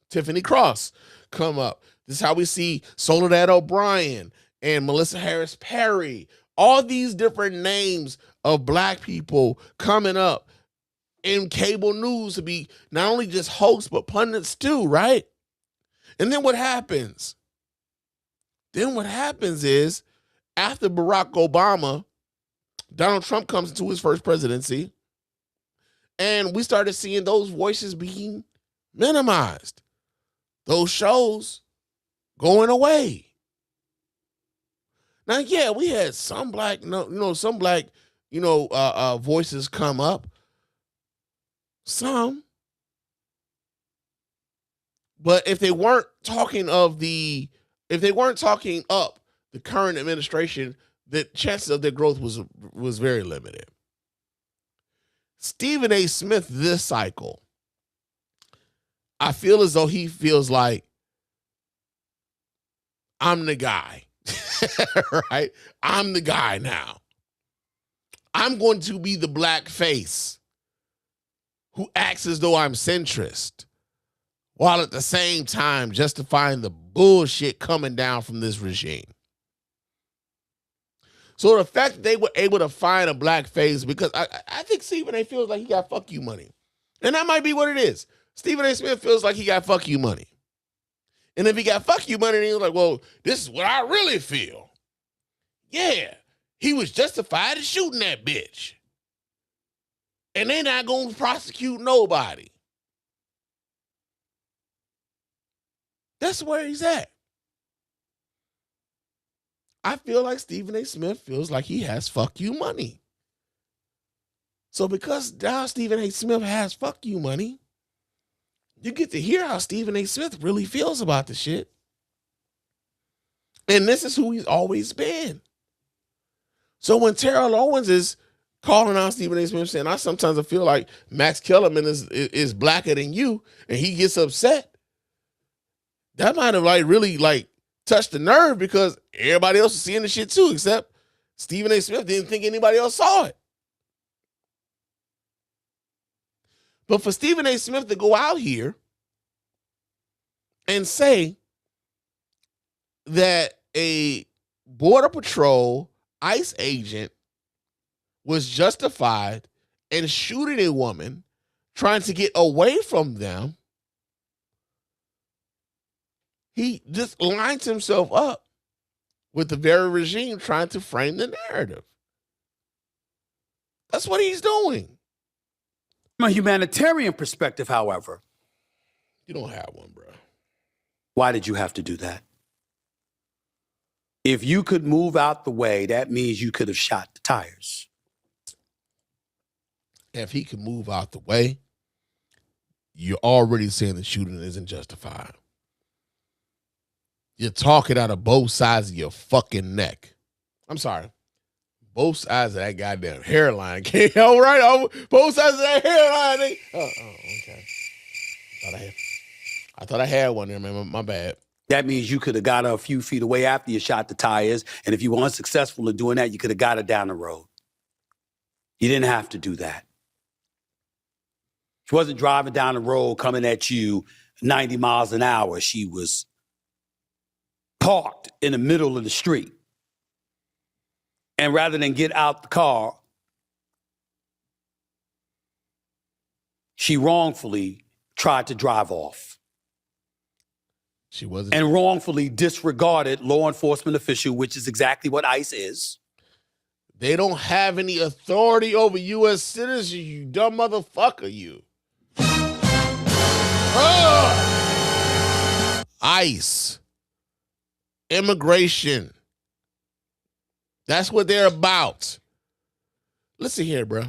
B: Tiffany Cross come up. This is how we see Soledad O'Brien and Melissa Harris Perry. All these different names of black people coming up in cable news to be not only just hosts, but pundits too, right? And then what happens? Then what happens is, after Barack Obama, Donald Trump comes into his first presidency, and we started seeing those voices being minimized. Those shows going away. Now, yeah, we had some black, some black, voices come up. Some. But if they weren't talking up the current administration, the chances of their growth was very limited. Stephen A. Smith this cycle, I feel as though he feels like I'm the guy, right? I'm the guy now. I'm going to be the black face who acts as though I'm centrist, while at the same time justifying the bullshit coming down from this regime. So the fact that they were able to find a black face, because I think Stephen A. feels like he got fuck you money. And that might be what it is. Stephen A. Smith feels like he got fuck you money. And if he got fuck you money, then he was like, well, this is what I really feel. Yeah, he was justified in shooting that bitch. And they're not going to prosecute nobody. That's where he's at. I feel like Stephen A. Smith feels like he has fuck you money. So because now Stephen A. Smith has fuck you money, you get to hear how Stephen A. Smith really feels about the shit. And this is who he's always been. So when Terrell Owens is calling out Stephen A. Smith saying, I feel like Max Kellerman is blacker than you, and he gets upset, that might have really touched the nerve, because everybody else is seeing the shit too, except Stephen A. Smith didn't think anybody else saw it. But for Stephen A. Smith to go out here and say that a Border Patrol ICE agent was justified in shooting a woman trying to get away from them, he just lines himself up with the very regime trying to frame the narrative. That's what he's doing.
K: From a humanitarian perspective, however,
B: you don't have one, bro.
K: Why did you have to do that? If you could move out the way, that means you could have shot the tires.
B: If he could move out the way, you're already saying the shooting isn't justified. You're talking out of both sides of your fucking neck. I'm sorry. Both sides of that goddamn hairline. All right, both sides of that hairline. Okay. I thought I had one there, man. My bad.
K: That means you could have got her a few feet away after you shot the tires. And if you were unsuccessful in doing that, you could have got her down the road. You didn't have to do that. She wasn't driving down the road coming at you 90 miles an hour. She was parked in the middle of the street. And rather than get out the car, she wrongfully tried to drive off.
B: She wasn't.
K: And wrongfully disregarded law enforcement official, which is exactly what ICE is.
B: They don't have any authority over U.S. citizens, you dumb motherfucker, you. ICE. Immigration. That's what they're about. Listen here, bro.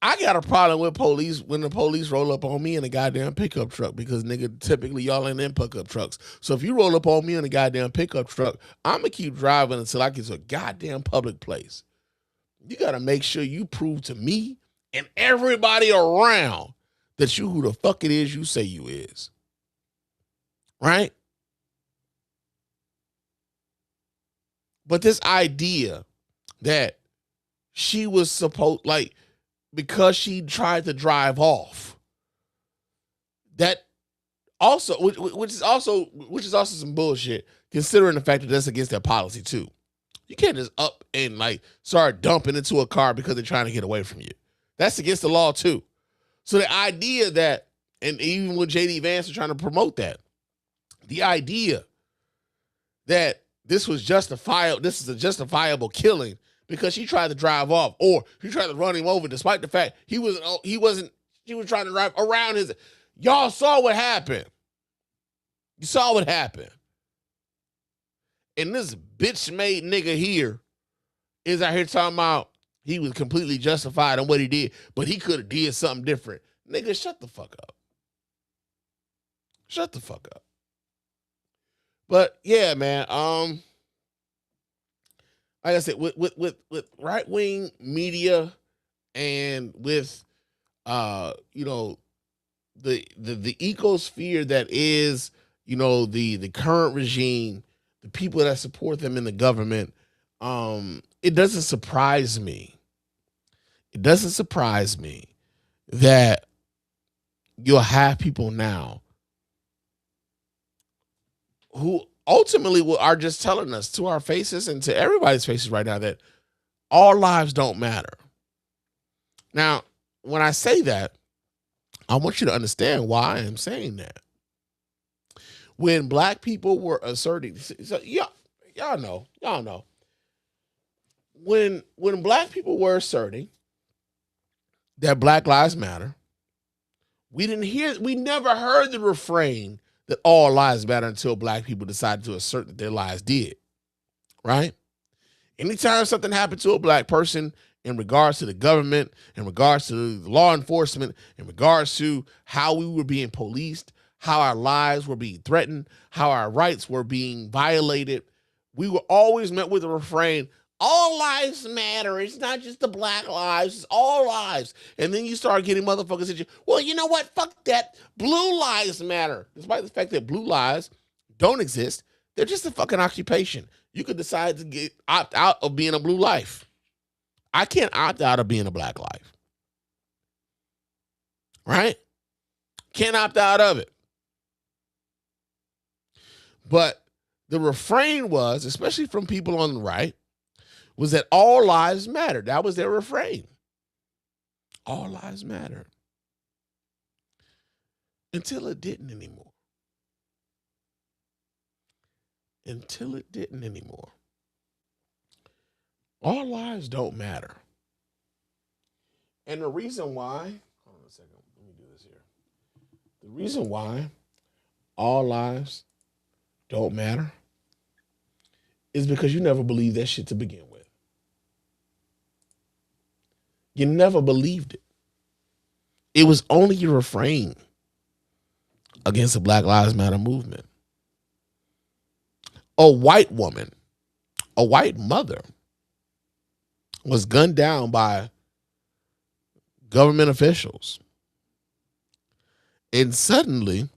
B: I got a problem with police when the police roll up on me in a goddamn pickup truck, because, nigga, typically y'all ain't in pickup trucks. So if you roll up on me in a goddamn pickup truck, I'm going to keep driving until I get to a goddamn public place. You got to make sure you prove to me and everybody around that you who the fuck it is you say you is. Right? But this idea that she was supposed, because she tried to drive off, that also, which is also some bullshit, considering the fact that that's against their policy too. You can't just up and start dumping into a car because they're trying to get away from you. That's against the law too. So the idea that, and even with JD Vance are trying to promote that, the idea that this was justifiable, this is a justifiable killing because she tried to drive off, or he tried to run him over, despite the fact she was trying to drive around his. Y'all saw what happened. You saw what happened. And this bitch-made nigga here Is out here talking about he was completely justified in what he did, but he could have did something different. Nigga, shut the fuck up. Shut the fuck up. But yeah, man. Like I said, with right wing media and with you know, the ecosphere that is, you know, the current regime, the people that support them in the government, it doesn't surprise me. It doesn't surprise me that you'll have people now who ultimately are just telling us to our faces and to everybody's faces right now that all lives don't matter. Now, when I say that, I want you to understand why I am saying that. When black people were asserting, so y'all know, when black people were asserting that Black Lives Matter, we never heard the refrain that all lives matter until black people decided to assert that their lives did, right? Anytime something happened to a black person in regards to the government, in regards to law enforcement, in regards to how we were being policed, how our lives were being threatened, how our rights were being violated, we were always met with the refrain, all lives matter. It's not just the black lives, it's all lives. And then you start getting motherfuckers at you, well, you know what? Fuck that. Blue lives matter. Despite the fact that blue lives don't exist, they're just a fucking occupation. You could decide to opt out of being a blue life. I can't opt out of being a black life. Right? Can't opt out of it. But the refrain was, especially from people on the right, was that all lives matter. That was their refrain. All lives matter. Until it didn't anymore. Until it didn't anymore. All lives don't matter. And the reason why, hold on a second, let me do this here. The reason why all lives don't matter is because you never believed that shit to begin with. You never believed it. It was only your refrain against the Black Lives Matter movement. A white woman, a white mother, was gunned down by government officials. And suddenly,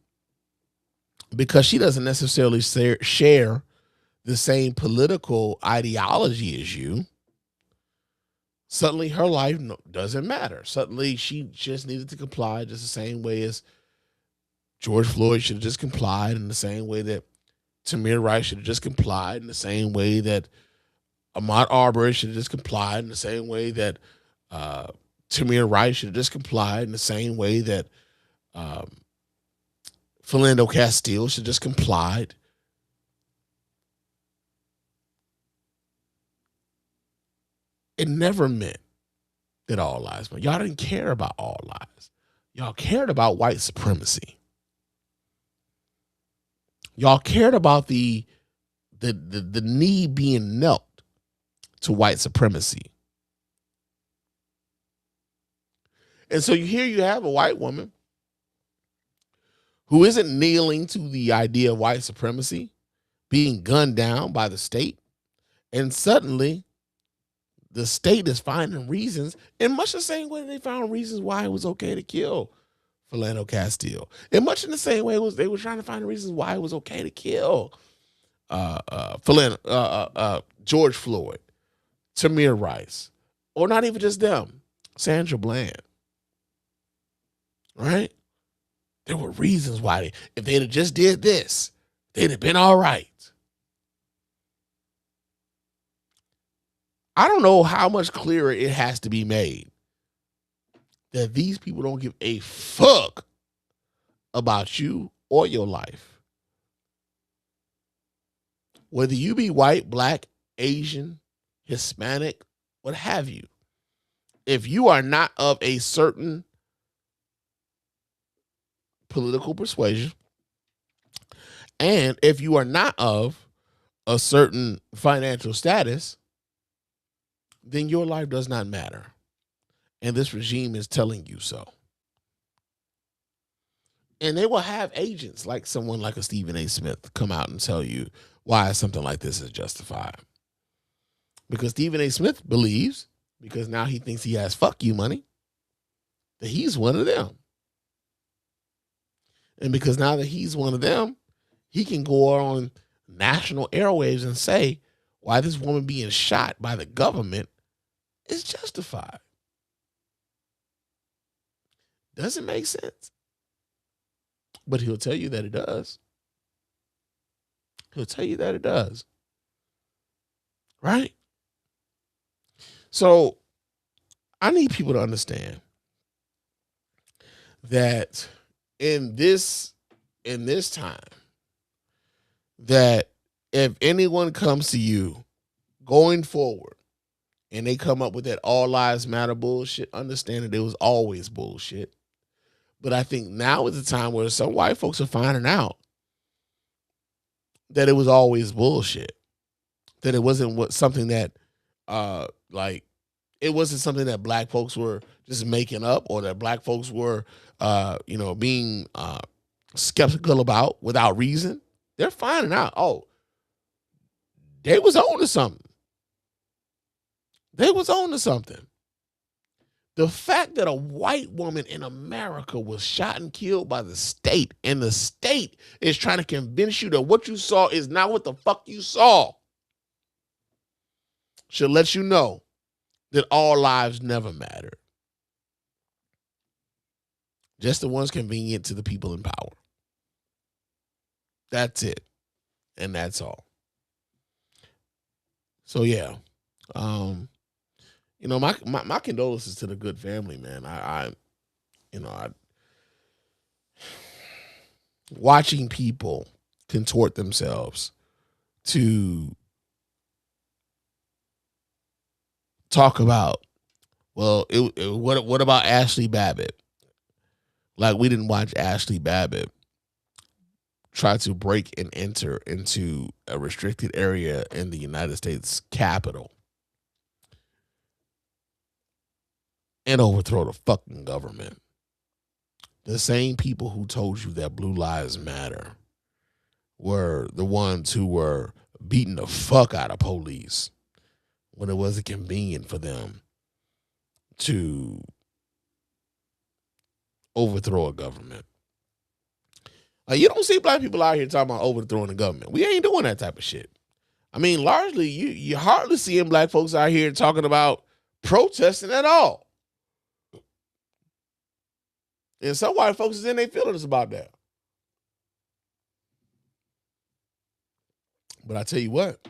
B: because she doesn't necessarily share the same political ideology as you, suddenly her life doesn't matter. Suddenly she just needed to comply just the same way as George Floyd should have just complied, in the same way that Tamir Rice should have just complied, in the same way that Ahmaud Arbery should have just complied, in the same way that Tamir Rice should have just complied, in the same way that Philando Castile should have just complied. It never meant that all lives matter. Y'all didn't care about all lives. Y'all cared about white supremacy. Y'all cared about the knee being knelt to white supremacy. And so you have a white woman who isn't kneeling to the idea of white supremacy, being gunned down by the state, and suddenly the state is finding reasons, in much the same way they found reasons why it was okay to kill Philando Castile. In much in the same way they were trying to find reasons why it was okay to kill George Floyd, Tamir Rice, or not even just them, Sandra Bland. Right? There were reasons why if they'd have just did this, they'd have been all right. I don't know how much clearer it has to be made that these people don't give a fuck about you or your life. Whether you be white, black, Asian, Hispanic, what have you. If you are not of a certain political persuasion, and if you are not of a certain financial status, then your life does not matter. And this regime is telling you so. And they will have agents like someone like a Stephen A. Smith come out and tell you why something like this is justified. Because Stephen A. Smith believes, because now he thinks he has fuck you money, that he's one of them. And because now that he's one of them, he can go on national airwaves and say why this woman being shot by the government is justified. Doesn't make sense. But he'll tell you that it does. He'll tell you that it does. Right? So I need people to understand that in this time, that if anyone comes to you going forward and they come up with that all lives matter bullshit, understand that it was always bullshit. But I think now is the time where some white folks are finding out that it was always bullshit. That it wasn't something that, it wasn't something that black folks were just making up, or that black folks were, being skeptical about without reason. They're finding out, they was on to something. They was on to something. The fact that a white woman in America was shot and killed by the state, and the state is trying to convince you that what you saw is not what the fuck you saw, should let you know that all lives never matter. Just the ones convenient to the people in power. That's it. And that's all. So yeah. My condolences to the Good family, man. I watching people contort themselves to talk about, well, what about Ashley Babbitt? Like, we didn't watch Ashley Babbitt try to break and enter into a restricted area in the United States Capitol and overthrow the fucking government. The same people who told you that Blue Lives Matter were the ones who were beating the fuck out of police when it wasn't convenient for them to overthrow a government. You don't see black people out here talking about overthrowing the government. We ain't doing that type of shit. I mean, largely, you hardly seeing black folks out here talking about protesting at all. And some white folks is in their feelings about that. But I tell you what,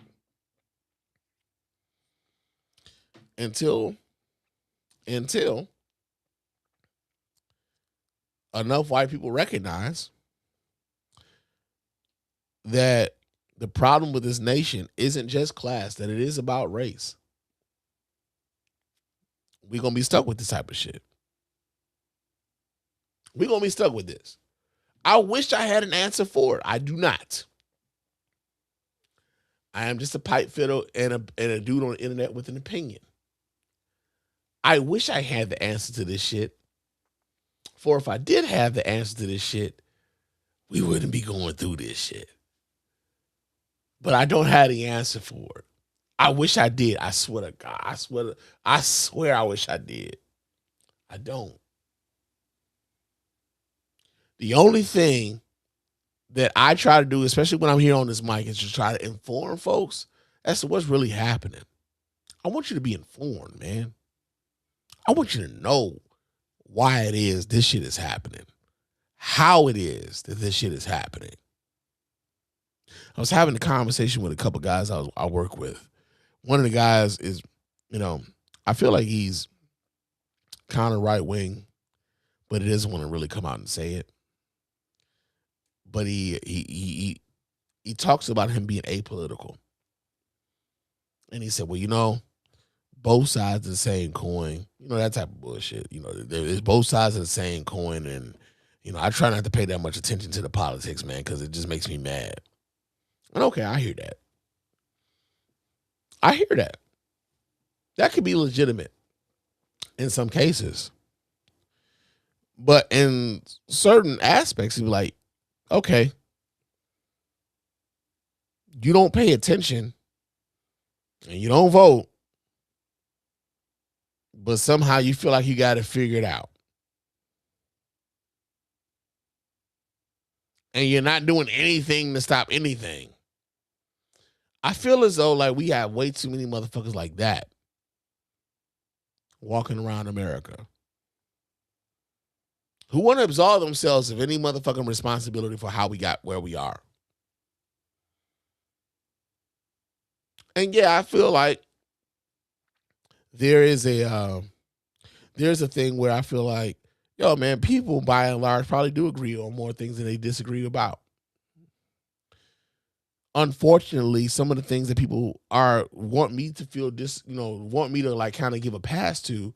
B: until enough white people recognize that the problem with this nation isn't just class, that it is about race, we're going to be stuck with this type of shit. We're going to be stuck with this. I wish I had an answer for it. I do not. I am just a pipe fiddle and a dude on the internet with an opinion. I wish I had the answer to this shit. For if I did have the answer to this shit, we wouldn't be going through this shit. But I don't have the answer for it. I wish I did. I swear to God. I swear I wish I did. I don't. The only thing that I try to do, especially when I'm here on this mic, is to try to inform folks as to what's really happening. I want you to be informed, man. I want you to know why it is this shit is happening, how it is that this shit is happening. I was having a conversation with a couple guys I work with. One of the guys is, I feel like he's kind of right wing, but he doesn't want to really come out and say it. But he talks about him being apolitical. And he said, well, both sides of the same coin, that type of bullshit. There's both sides of the same coin. And, I try not to pay that much attention to the politics, man, because it just makes me mad. And okay, I hear that. That could be legitimate in some cases. But in certain aspects, you'd be like, okay, you don't pay attention and you don't vote, but somehow you feel like you got it figured out. And you're not doing anything to stop anything. I feel as though like we have way too many motherfuckers like that walking around America who want to absolve themselves of any motherfucking responsibility for how we got where we are. And yeah, I feel like there's a thing where I feel like, yo, man, people by and large probably do agree on more things than they disagree about. Unfortunately, some of the things that people want me to feel want me to like kind of give a pass to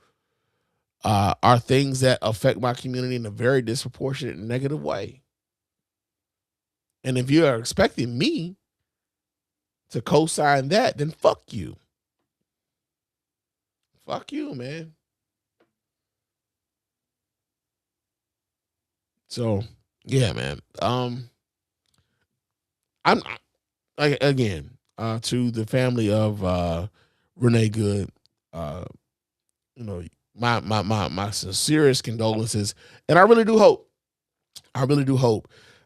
B: are things that affect my community in a very disproportionate and negative way. And if you are expecting me to co-sign that, then fuck you. Fuck you, man. So, yeah, man. I'm like, again, to the family of Renee Good, my sincerest condolences. And I really do hope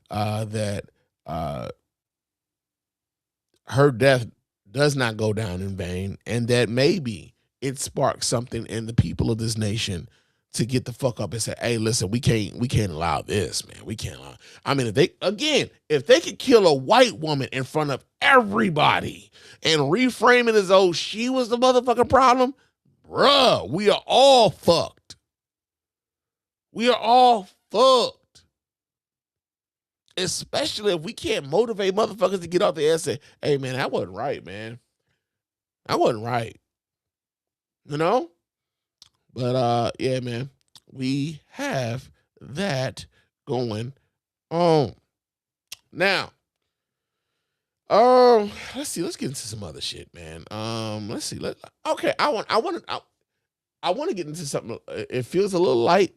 B: that her death does not go down in vain, and that maybe it sparks something in the people of this nation to get the fuck up and say, hey, listen, we can't allow this, man. We can't allow. I mean, if they could kill a white woman in front of everybody and reframe it as though she was the motherfucking problem, bruh, we are all fucked. We are all fucked. Especially if we can't motivate motherfuckers to get off the air and say, hey, man, that wasn't right, man. That wasn't right. You know? But yeah, man, we have that going on. Now, let's see, let's get into some other shit, man. Let's see. Okay, I want to get into something. It feels a little light.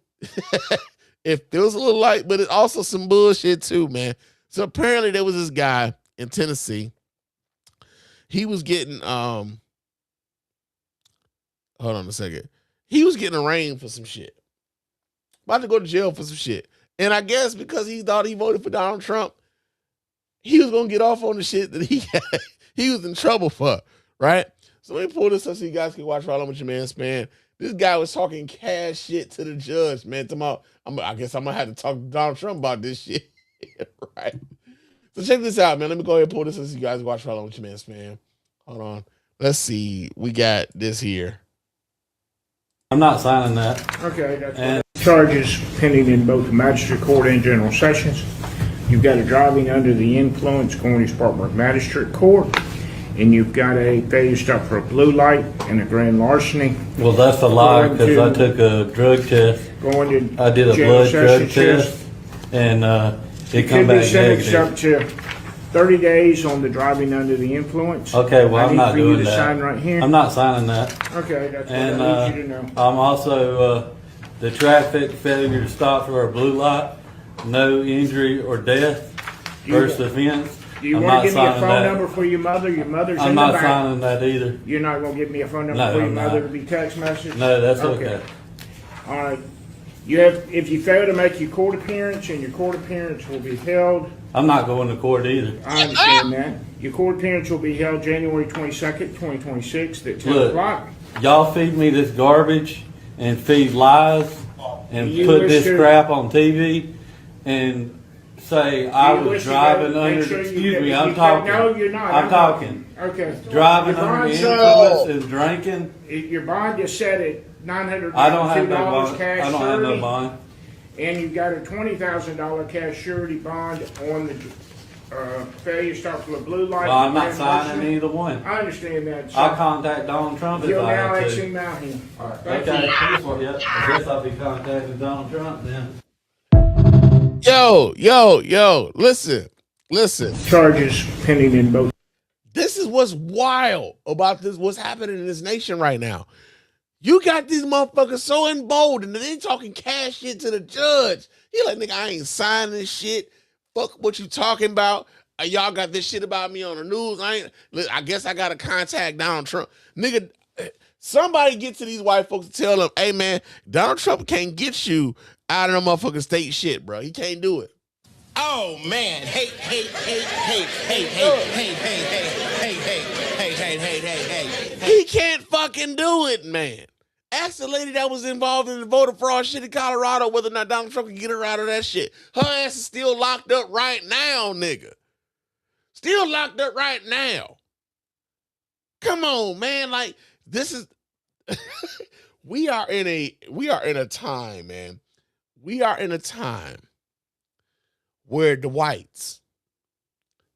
B: It feels a little light, but it's also some bullshit too, man. So apparently there was this guy in Tennessee. He was getting hold on a second. He was getting arraigned for some shit. About to go to jail for some shit. And I guess because he thought he voted for Donald Trump, he was going to get off on the shit that he was in trouble for, right? So let me pull this up so you guys can watch Rolling with Your Man Spann. This guy was talking cash shit to the judge, man. I guess I'm going to have to talk to Donald Trump about this shit, right? So check this out, man. Let me go ahead and pull this up so you guys watch Rolling with Your Man Spann. Hold on. Let's see. We got this here.
M: I'm not signing that.
N: Okay, that's charges pending in both the magistrate court and general sessions. You've got a driving under the influence going to Spartanburg Magistrate Court, and you've got a failure to stop for a blue light and a grand larceny.
M: Well, that's a lie because I took a drug test. I did a blood drug test, and it come back negative.
N: Up to 30 days on the driving under the influence.
M: Okay, well, I'm not doing that.
N: Sign right here.
M: I'm not signing that.
N: Okay, that's what I need you to know.
M: I'm also the traffic failure to stop for a blue light, no injury or death, first offense.
N: Do you want to give me a phone number for your mother? Your mother's in the back.
M: I'm not signing that either.
N: You're not going to give me a phone number for your mother to be text message?
M: No, that's okay.
N: All right. If you fail to make your court appearance, and your court appearance will be held.
M: I'm not going to court either.
N: I understand that. Your court appearance will be held January 22nd, 2026 at 10 o'clock.
M: Y'all feed me this garbage and feed lies and put this crap on TV and say I was driving under. Excuse me, I'm talking.
N: No, you're not.
M: I'm talking.
N: Okay.
M: Driving under the influence and drinking.
N: Your bond is set at $902
M: I don't have no bond.
N: cash
M: I don't have no bond.
N: And you've got a $20,000 cash surety bond on the failure to stop for a blue light.
M: Well, I'm not signing either one.
N: I understand that. So
M: I'll contact Donald Trump if I have to.
N: You'll now out him.
M: All right. Okay. I guess I'll be contacting Donald Trump then.
B: Yo, listen.
N: Charges pending in both.
B: This this is what's wild about this, what's happening in this nation right now. You got these motherfuckers so emboldened and they talking cash shit to the judge. He like, nigga, I ain't signing this shit. Fuck what you talking about. Y'all got this shit about me on the news. I guess I gotta contact Donald Trump. Nigga, somebody get to these white folks and tell them, hey man, Donald Trump can't get you out of the motherfucking state shit, bro. He can't do it.
O: Oh man, hey.
B: He can't fucking do it, man. Ask the lady that was involved in the voter fraud shit in Colorado whether or not Donald Trump can get her out of that shit. Her ass is still locked up right now, nigga. Still locked up right now. Come on, man. Like, this is we are in a time, man. We are in a time where the whites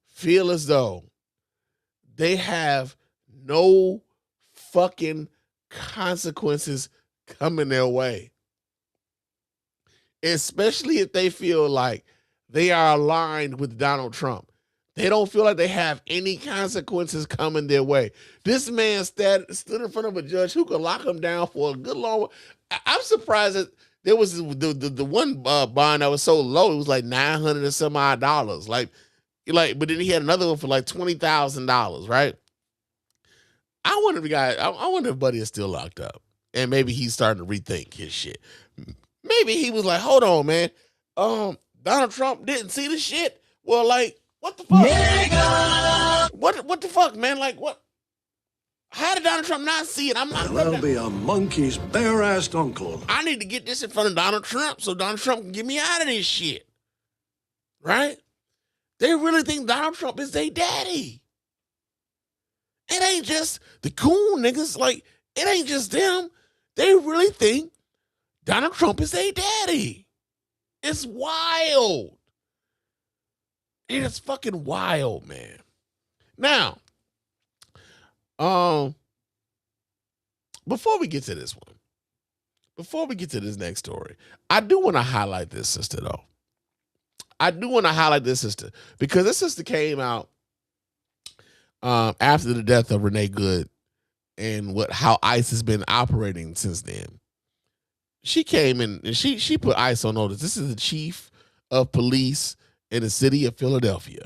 B: feel as though they have no fucking consequences coming their way. Especially if they feel like they are aligned with Donald Trump. They don't feel like they have any consequences coming their way. This man stood in front of a judge who could lock him down for a good long. I'm surprised that there was the one bond that was so low. It was like $900 and some odd dollars. Like, but then he had another one for like $20,000, right? I wonder if Buddy is still locked up, and maybe he's starting to rethink his shit. Maybe he was like, hold on, man. Donald Trump didn't see the shit. Well, like, what the fuck? Nigga! What the fuck, man? Like, what? How did Donald Trump not see it? I'm not.
P: I'll be a monkey's bare-assed uncle.
B: I need to get this in front of Donald Trump so Donald Trump can get me out of this shit. Right? They really think Donald Trump is their daddy. It ain't just the cool niggas. Like, it ain't just them. They really think Donald Trump is their daddy. It's wild. It is fucking wild, man. Now, before we get to this one, before we get to this next story, I do want to highlight this sister, though. I do want to highlight this sister because this sister came out after the death of Renee Good and how ICE has been operating since then. She came in and she put ICE on notice. This is the chief of police in the city of Philadelphia.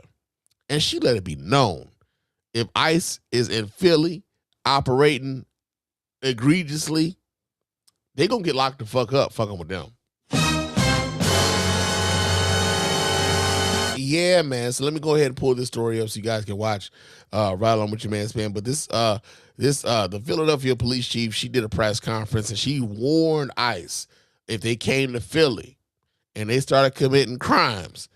B: And she let it be known if ICE is in Philly operating egregiously, they gonna get locked the fuck up fucking with them. Yeah, man. So let me go ahead and pull this story up so you guys can watch right along with your man Spann. But the Philadelphia police chief, she did a press conference and she warned ICE if they came to Philly and they started committing crimes,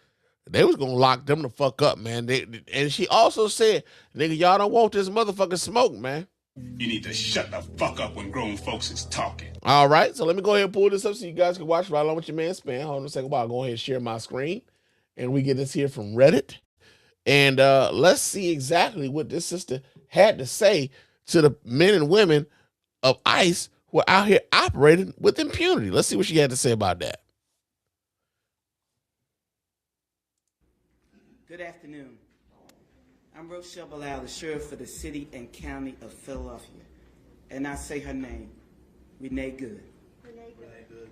B: they was gonna lock them the fuck up, man. And she also said, nigga, y'all don't want this motherfucking smoke, man.
Q: You need to shut the fuck up when grown folks is talking.
B: All right, so let me go ahead and pull this up so you guys can watch right along with your man Spann. Hold on a second while I go ahead and share my screen. And we get this here from Reddit. And let's see exactly what this sister had to say to the men and women of ICE who are out here operating with impunity. Let's see what she had to say about that.
R: Good afternoon. I'm Rochelle Bilal, the sheriff for the city and county of Philadelphia. And I say her name, Renee Good. Renee Good.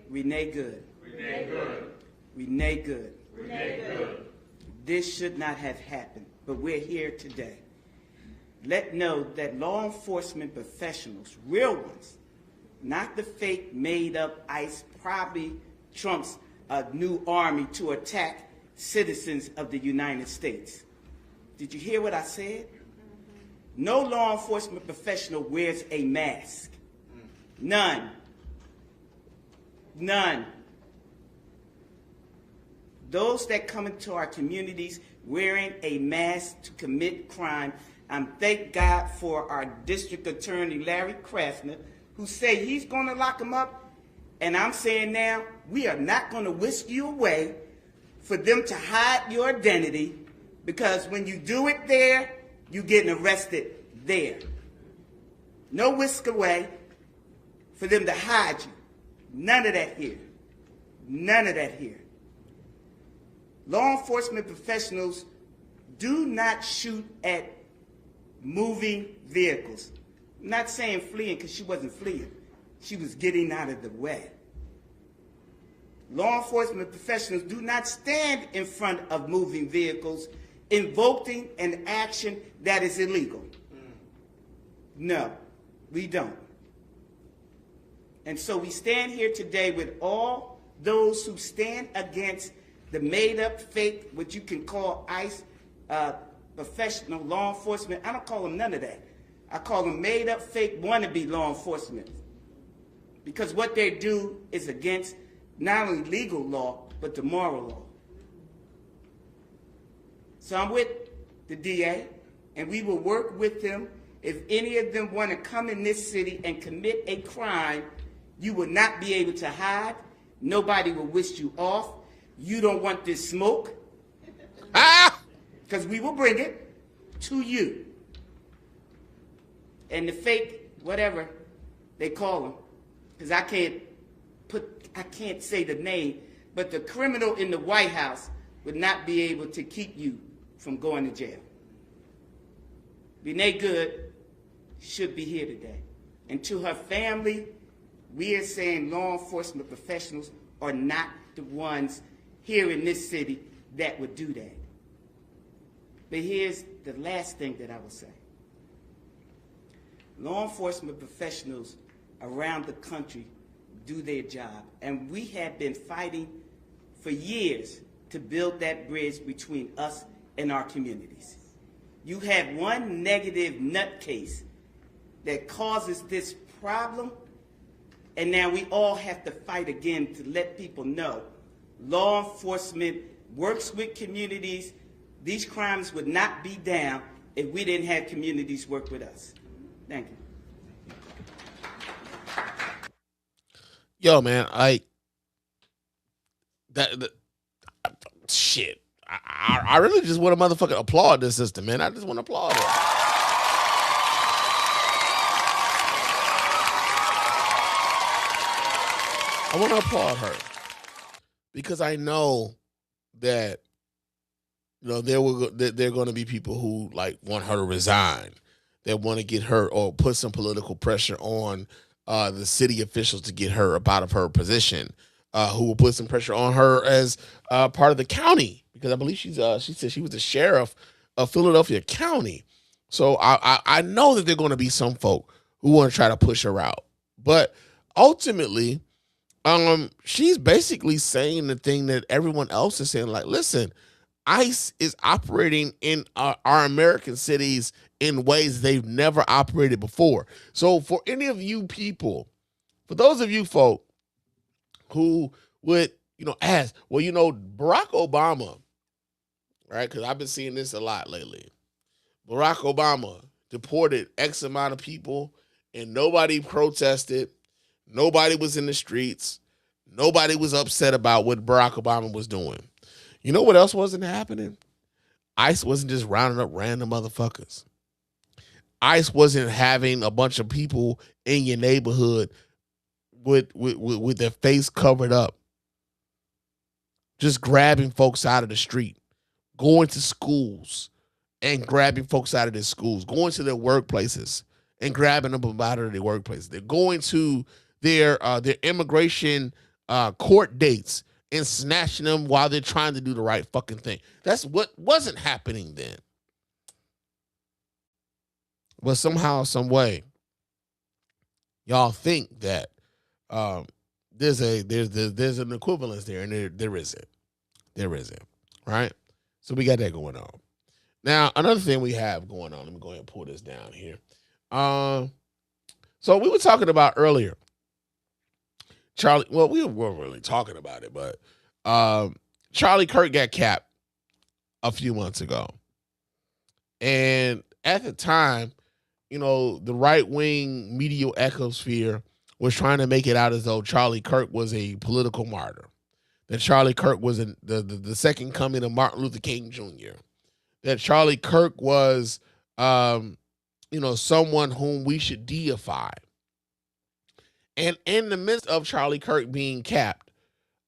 R: Renee Good. Renee Good. Renee Good. Renee Good. This should not have happened, but we're here today. Let know that law enforcement professionals, real ones, not the fake made-up ICE, probably Trump's new army to attack citizens of the United States. Did you hear what I said? No law enforcement professional wears a mask. None. None. Those that come into our communities wearing a mask to commit crime, thank God for our district attorney, Larry Krasner, who said he's going to lock them up. And I'm saying now, we are not going to whisk you away for them to hide your identity, because when you do it there, you're getting arrested there. No whisk away for them to hide you. None of that here. None of that here. Law enforcement professionals do not shoot at moving vehicles. I'm not saying fleeing because she wasn't fleeing. She was getting out of the way. Law enforcement professionals do not stand in front of moving vehicles invoking an action that is illegal. No, we don't. And so we stand here today with all those who stand against the made-up, fake, what you can call ICE, professional law enforcement. I don't call them none of that. I call them made-up, fake, wannabe law enforcement. Because what they do is against not only legal law, but the moral law. So I'm with the DA, and we will work with them. If any of them want to come in this city and commit a crime, you will not be able to hide. Nobody will wish you off. You don't want this smoke. Because we will bring it to you. And the fake, whatever they call them, because I can't say the name, but the criminal in the White House would not be able to keep you from going to jail. Renee Good should be here today. And to her family, we are saying law enforcement professionals are not the ones here in this city that would do that. But here's the last thing that I will say. Law enforcement professionals around the country do their job, and we have been fighting for years to build that bridge between us and our communities. You have one negative nutcase that causes this problem, and now we all have to fight again to let people know law enforcement works with communities. These crimes would not be down if we didn't have communities work with us. Thank you.
B: Yo, man, shit. I really just want to motherfucking applaud this system, man. I just want to applaud it. I want to applaud her because I know that, you know, there are going to be people who like want her to resign, that want to get her or put some political pressure on the city officials to get her out of her position, who will put some pressure on her as part of the county, because I believe she said she was the sheriff of Philadelphia County. So I know that there are going to be some folk who want to try to push her out, but ultimately, she's basically saying the thing that everyone else is saying. Like, listen, ICE is operating in our American cities in ways they've never operated before. So for any of you people, for those of you folk who would, you know, ask, well, you know, Barack Obama, right? Because I've been seeing this a lot lately. Barack Obama deported X amount of people and nobody protested. Nobody was in the streets. Nobody was upset about what Barack Obama was doing. You know what else wasn't happening? ICE wasn't just rounding up random motherfuckers. ICE wasn't having a bunch of people in your neighborhood with their face covered up, just grabbing folks out of the street, going to schools and grabbing folks out of their schools, going to their workplaces and grabbing them out of their workplaces. They're going to their immigration court dates and snatching them while they're trying to do the right fucking thing. That's what wasn't happening then. But somehow, some way, y'all think that there's an equivalence there, and there isn't. There isn't, right? So we got that going on. Now, another thing we have going on, let me go ahead and pull this down here. So we were talking about earlier, Charlie, well, we weren't really talking about it, but Charlie Kirk got capped a few months ago. And at the time, you know, the right-wing media ecosphere was trying to make it out as though Charlie Kirk was a political martyr, that Charlie Kirk was the second coming of Martin Luther King Jr., that Charlie Kirk was, you know, someone whom we should deify. And in the midst of Charlie Kirk being capped,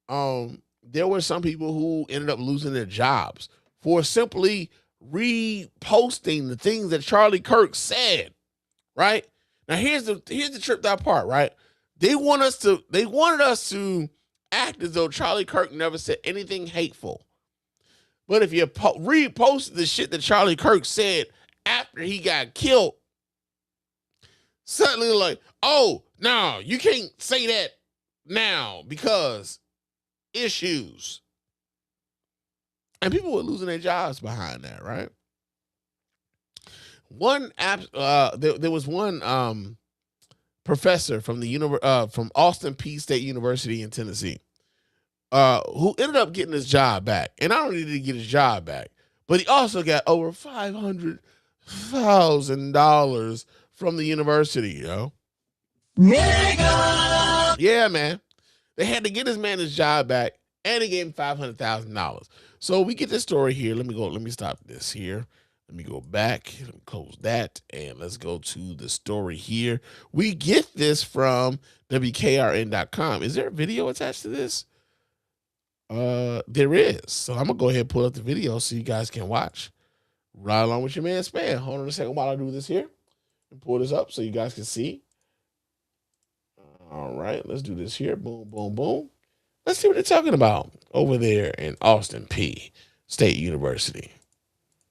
B: there were some people who ended up losing their jobs for simply reposting the things that Charlie Kirk said, right? Now here's the tripped out part, right? They wanted us to act as though Charlie Kirk never said anything hateful. But if you repost the shit that Charlie Kirk said after he got killed, suddenly like, oh, no, you can't say that now because issues. And people were losing their jobs behind that, right? There was one professor from from Austin Peay State University in Tennessee, who ended up getting his job back. And not only did he get his job back, but he also got over $500,000 from the university, Nigga! Yeah, man. They had to get this man his job back, and he gave him $500,000. So we get this story here. Let me stop this here. Let me go back, let me close that, and let's go to the story here. We get this from WKRN.com. Is there a video attached to this? There is. So I'm going to go ahead and pull up the video so you guys can watch. Right along with your man Spann. Hold on a second while I do this here. And pull this up so you guys can see. All right, let's do this here. Boom, boom, boom. Let's see what they're talking about over there in Austin Peay State University.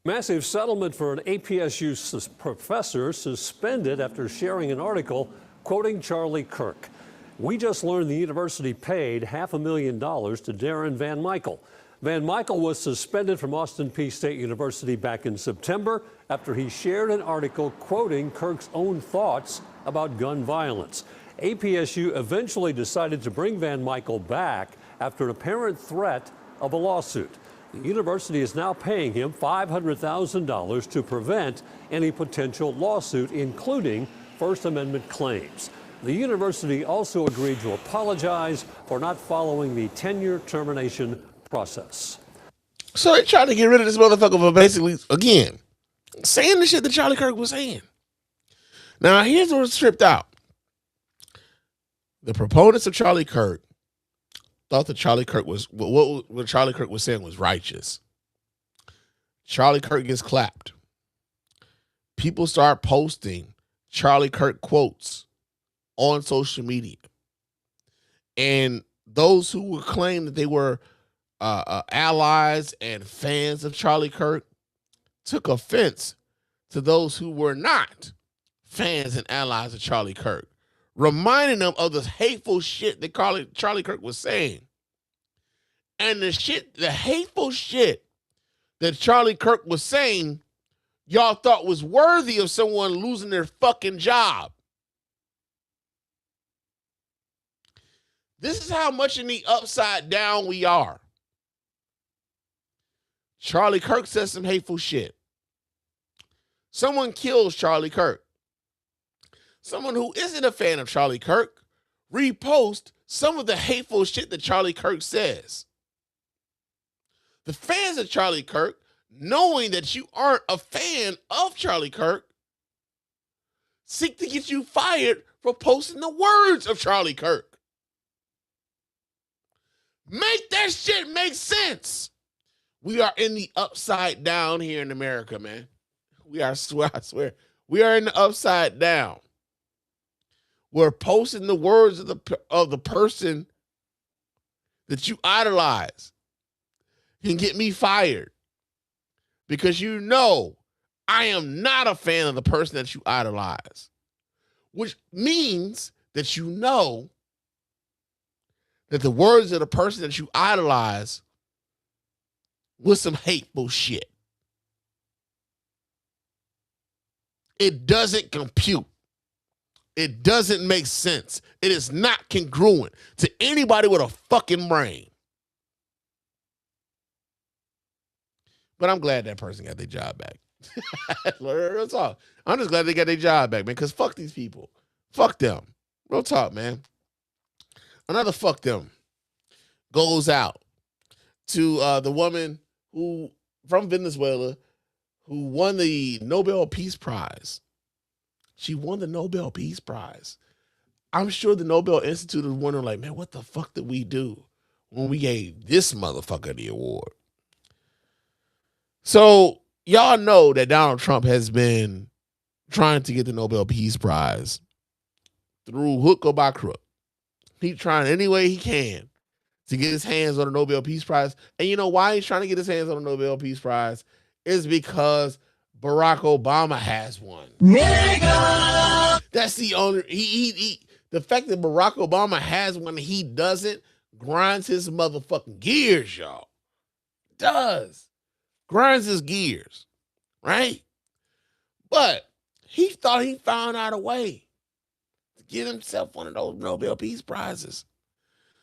S: Massive settlement for an APSU professor suspended after sharing an article quoting Charlie Kirk. We just learned the university paid $500,000 to Darren Van Michael. Van Michael was suspended from Austin Peay State University back in September after he shared an article quoting Kirk's own thoughts about gun violence. APSU eventually decided to bring Van Michael back after an apparent threat of a lawsuit. The university is now paying him $500,000 to prevent any potential lawsuit, including First Amendment claims. The university also agreed to apologize for not following the tenure termination process.
B: So they tried to get rid of this motherfucker for basically, again, saying the shit that Charlie Kirk was saying. Now, here's what's stripped out. The proponents of Charlie Kirk thought that Charlie Kirk was what Charlie Kirk was saying was righteous. Charlie Kirk gets clapped. People start posting Charlie Kirk quotes on social media, and those who would claim that they were allies and fans of Charlie Kirk took offense to those who were not fans and allies of Charlie Kirk, reminding them of the hateful shit that Charlie Kirk was saying. And the hateful shit that Charlie Kirk was saying, y'all thought was worthy of someone losing their fucking job. This is how much in the upside down we are. Charlie Kirk says some hateful shit. Someone kills Charlie Kirk. Someone who isn't a fan of Charlie Kirk reposts some of the hateful shit that Charlie Kirk says. The fans of Charlie Kirk, knowing that you aren't a fan of Charlie Kirk, seek to get you fired for posting the words of Charlie Kirk. Make that shit make sense. We are in the upside down here in America, man. I swear. We are in the upside down. We're posting the words of the person that you idolize can get me fired because you know I am not a fan of the person that you idolize, which means that you know that the words of the person that you idolize was some hateful shit. It doesn't compute. It doesn't make sense. It is not congruent to anybody with a fucking brain. But I'm glad that person got their job back. Real talk. I'm just glad they got their job back, man, because fuck these people. Fuck them. Real talk, man. Another fuck them goes out to the woman who from Venezuela who won the Nobel Peace Prize. She won the Nobel Peace Prize. I'm sure the Nobel Institute is wondering, like, man, what the fuck did we do when we gave this motherfucker the award? So y'all know that Donald Trump has been trying to get the Nobel Peace Prize through hook or by crook. He's trying any way he can to get his hands on the Nobel Peace Prize. And you know why he's trying to get his hands on the Nobel Peace Prize? Is because Barack Obama has one. Nigga! That's the only the fact that Barack Obama has one and he doesn't grinds his motherfucking gears, y'all. Does. Grinds his gears, right? But he thought he found out a way to get himself one of those Nobel Peace Prizes.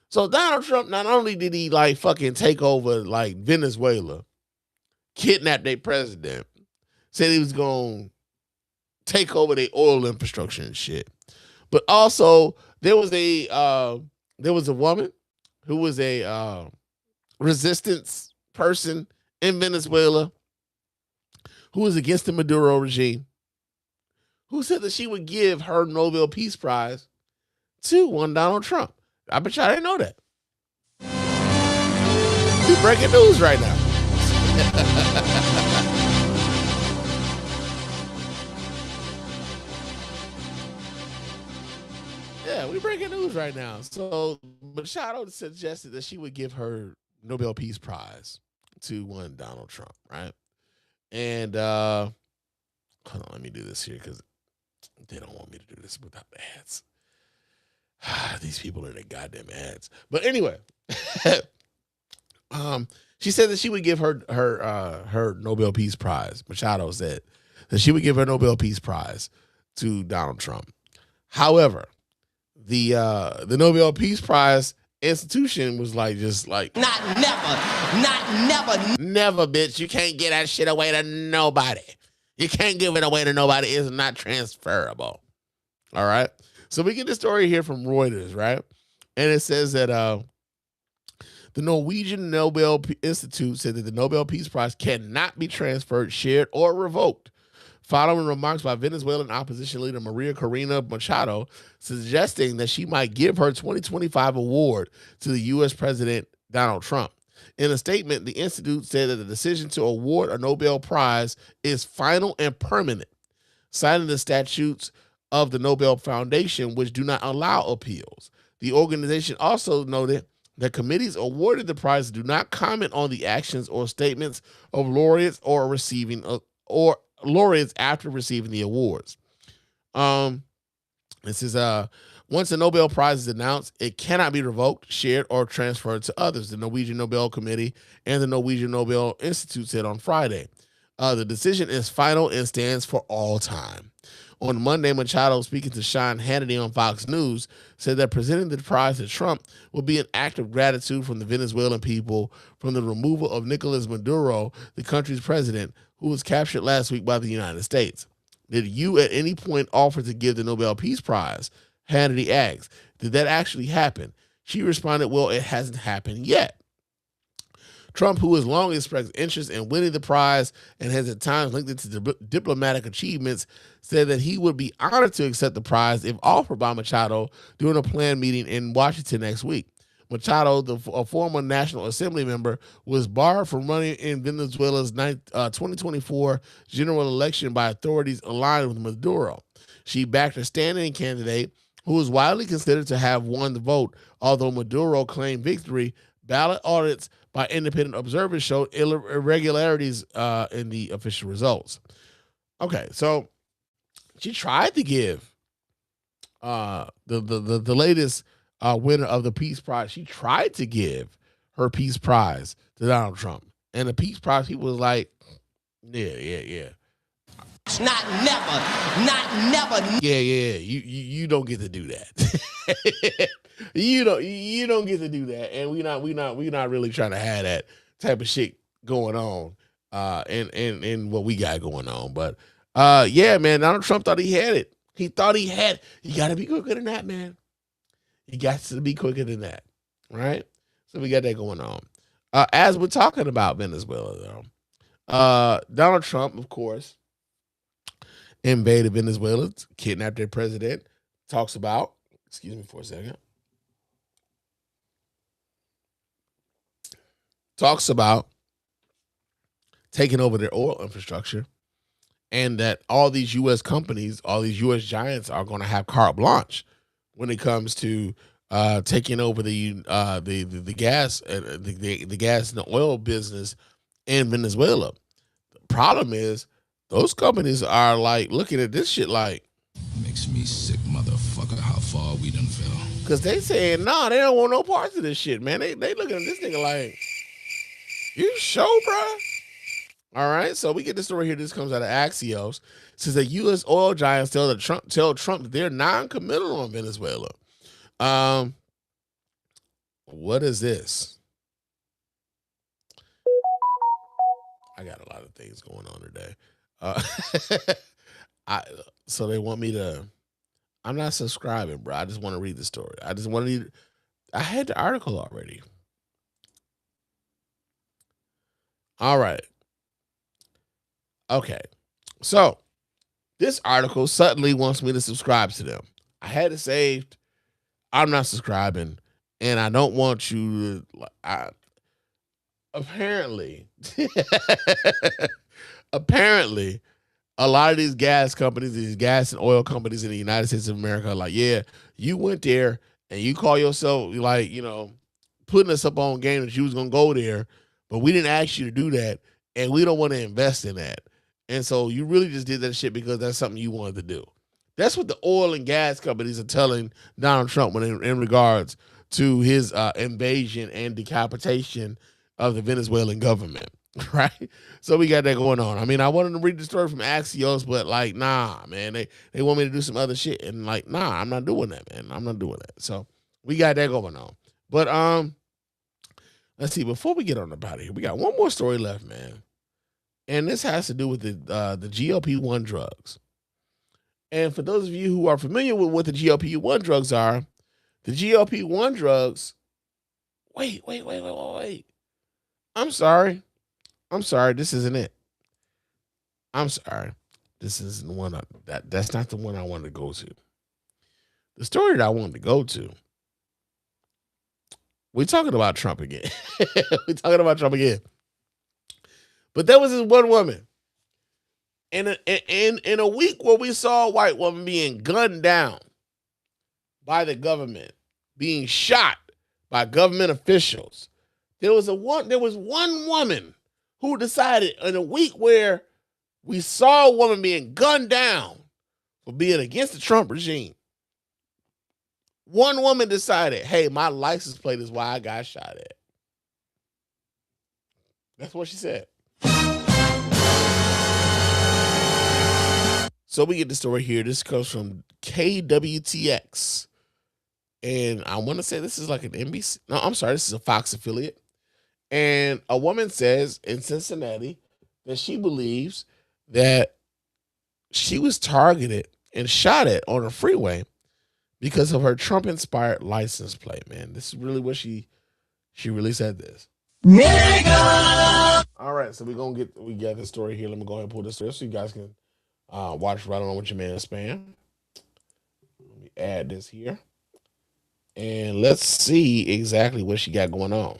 B: So Donald Trump, not only did he like fucking take over like Venezuela, kidnap their president, said he was going to take over their oil infrastructure and shit, but also there was a woman who was a resistance person in Venezuela who was against the Maduro regime, who said that she would give her Nobel Peace Prize to one Donald Trump. I bet y'all didn't know that. We're breaking news right now. Yeah, we're breaking news right now. So Machado suggested that she would give her Nobel Peace Prize to one Donald Trump, right? And hold on, let me do this here because they don't want me to do this without the ads. These people are the goddamn ads. But anyway, she said that she would give her Nobel Peace Prize. Machado said that she would give her Nobel Peace Prize to Donald Trump. However, the Nobel Peace Prize institution was like, just like, not never, bitch. You can't get that shit away to nobody. You can't give it away to nobody. It's not transferable. All right. So we get the story here from Reuters, right? And it says that the Norwegian Nobel Institute said that the Nobel Peace Prize cannot be transferred, shared, or revoked, following remarks by Venezuelan opposition leader Maria Corina Machado, suggesting that she might give her 2025 award to the U.S. President Donald Trump. In a statement, the institute said that the decision to award a Nobel Prize is final and permanent, citing the statutes of the Nobel Foundation, which do not allow appeals. The organization also noted that committees awarded the prize do not comment on the actions or statements of laureates or laureates after receiving the awards. This is once a Nobel Prize is announced, it cannot be revoked, shared, or transferred to others, the Norwegian Nobel Committee and the Norwegian Nobel Institute said on Friday. The decision is final and stands for all time. On Monday, Machado, speaking to Sean Hannity on Fox News, said that presenting the prize to Trump will be an act of gratitude from the Venezuelan people from the removal of Nicolas Maduro, the country's president, who was captured last week by the United States. Did you at any point offer to give the Nobel Peace Prize? Hannity asked. Did that actually happen? She responded, well, it hasn't happened yet. Trump, who has long expressed interest in winning the prize and has at times linked it to diplomatic achievements, said that he would be honored to accept the prize if offered by Machado during a planned meeting in Washington next week. Machado, a former National Assembly member, was barred from running in Venezuela's 2024 general election by authorities aligned with Maduro. She backed a standing candidate who is widely considered to have won the vote, although Maduro claimed victory. Ballot audits by independent observers showed irregularities in the official results. Okay, so she tried to give the latest winner of the Peace Prize. She tried to give her Peace Prize to Donald Trump, and the Peace Prize, he was like, yeah. Not never. Yeah. You don't get to do that. you don't get to do that, and we not really trying to have that type of shit going on in what we got going on. But yeah, man, Donald Trump thought he had it. He thought he had. You got to be quicker than that, man. You got to be quicker than that, right? So we got that going on. As we're talking about Venezuela, though, Donald Trump, of course, invaded Venezuela, kidnapped their president. Talks about taking over their oil infrastructure, and that all these U.S. companies, all these U.S. giants are going to have carte blanche when it comes to taking over the gas the gas and the oil business in Venezuela. The problem is those companies are like looking at this shit like,
T: makes me sick, motherfucker, how far we done fell.
B: because they saying, nah, they don't want no parts of this shit, man. They looking at this nigga like, you sure, bruh? All right, so we get the story here. This comes out of Axios. It says that U.S. oil giants tell Trump that they're non-committal on Venezuela. What is this? I got a lot of things going on today. So they want me to. I'm not subscribing, bro. I just want to read the story. I just want to read. I had the article already. All right. Okay. So this article suddenly wants me to subscribe to them. I had it saved. I'm not subscribing, and I don't want you to. Apparently, a lot of these gas companies, these gas and oil companies in the United States of America are like, yeah, you went there and you call yourself like, putting us up on game that you was going to go there, but we didn't ask you to do that, and we don't want to invest in that. And so you really just did that shit because that's something you wanted to do. That's what the oil and gas companies are telling Donald Trump when in regards to his invasion and decapitation of the Venezuelan government, right? So we got that going on. I mean, I wanted to read the story from Axios, but like, nah, man, they want me to do some other shit, and like, nah, I'm not doing that, man. I'm not doing that. So we got that going on. But let's see. Before we get on about it, we got one more story left, man, and this has to do with the GLP-1 drugs. And for those of you who are familiar with what the GLP-1 drugs are, the GLP-1 drugs. Wait. I'm sorry. This isn't it. I'm sorry. This isn't the one. That's not the one I wanted to go to. The story that I wanted to go to. We're talking about Trump again. But there was this one woman. In a week where we saw a white woman being gunned down by the government, being shot by government officials, there was one woman who decided in a week where we saw a woman being gunned down for being against the Trump regime. One woman decided, hey, my license plate is why I got shot at. That's what she said. So we get the story here. This comes from KWTX. And I want to say this is like an NBC. No, I'm sorry. This is a Fox affiliate. And a woman says in Cincinnati that she believes that she was targeted and shot at on a freeway because of her Trump-inspired license plate, man. This is really what she really said this. Nigga! All right, so we got this story here. Let me go ahead and pull this story so you guys can watch right on with your man Spann. Let me add this here. And let's see exactly what she got going on.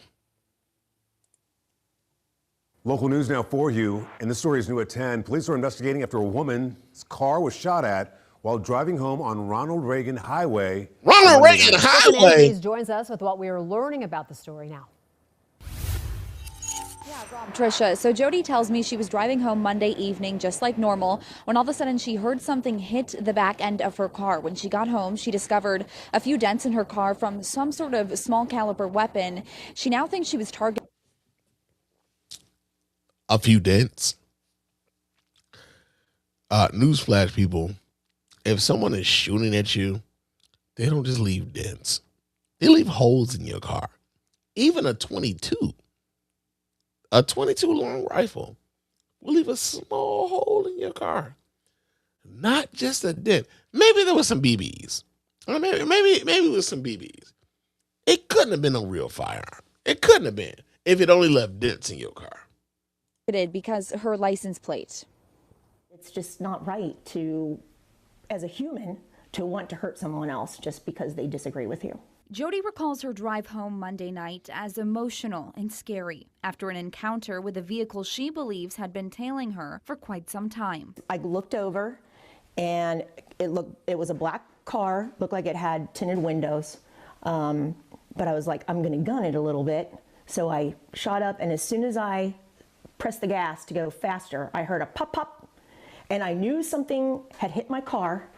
U: Local news now for you, and the story is new at 10. Police are investigating after a woman's car was shot at while driving home on Ronald Reagan Highway.
B: Ronald Reagan Highway?
V: Joins us with what we are learning about the story now.
W: Yeah, Rob, Tricia. So Jody tells me she was driving home Monday evening just like normal when all of a sudden she heard something hit the back end of her car. When she got home, she discovered a few dents in her car from some sort of small caliber weapon. She now thinks she was targeted.
B: A few dents. Newsflash, people. If someone is shooting at you, they don't just leave dents. They leave holes in your car. Even a 22 long rifle will leave a small hole in your car. Not just a dent. Maybe there was some BBs. Or maybe it was some BBs. It couldn't have been a real firearm. It couldn't have been if it only left dents in your car.
W: Because her license plate.
X: It's just not right to, as a human, to want to hurt someone else just because they disagree with you.
W: Jody recalls her drive home Monday night as emotional and scary after an encounter with a vehicle she believes had been tailing her for quite some time.
X: I looked over and it was a black car, looked like it had tinted windows. But I was like, I'm gonna gun it a little bit. So I shot up, and as soon as I pressed the gas to go faster, I heard a pop pop, and I knew something had hit my car.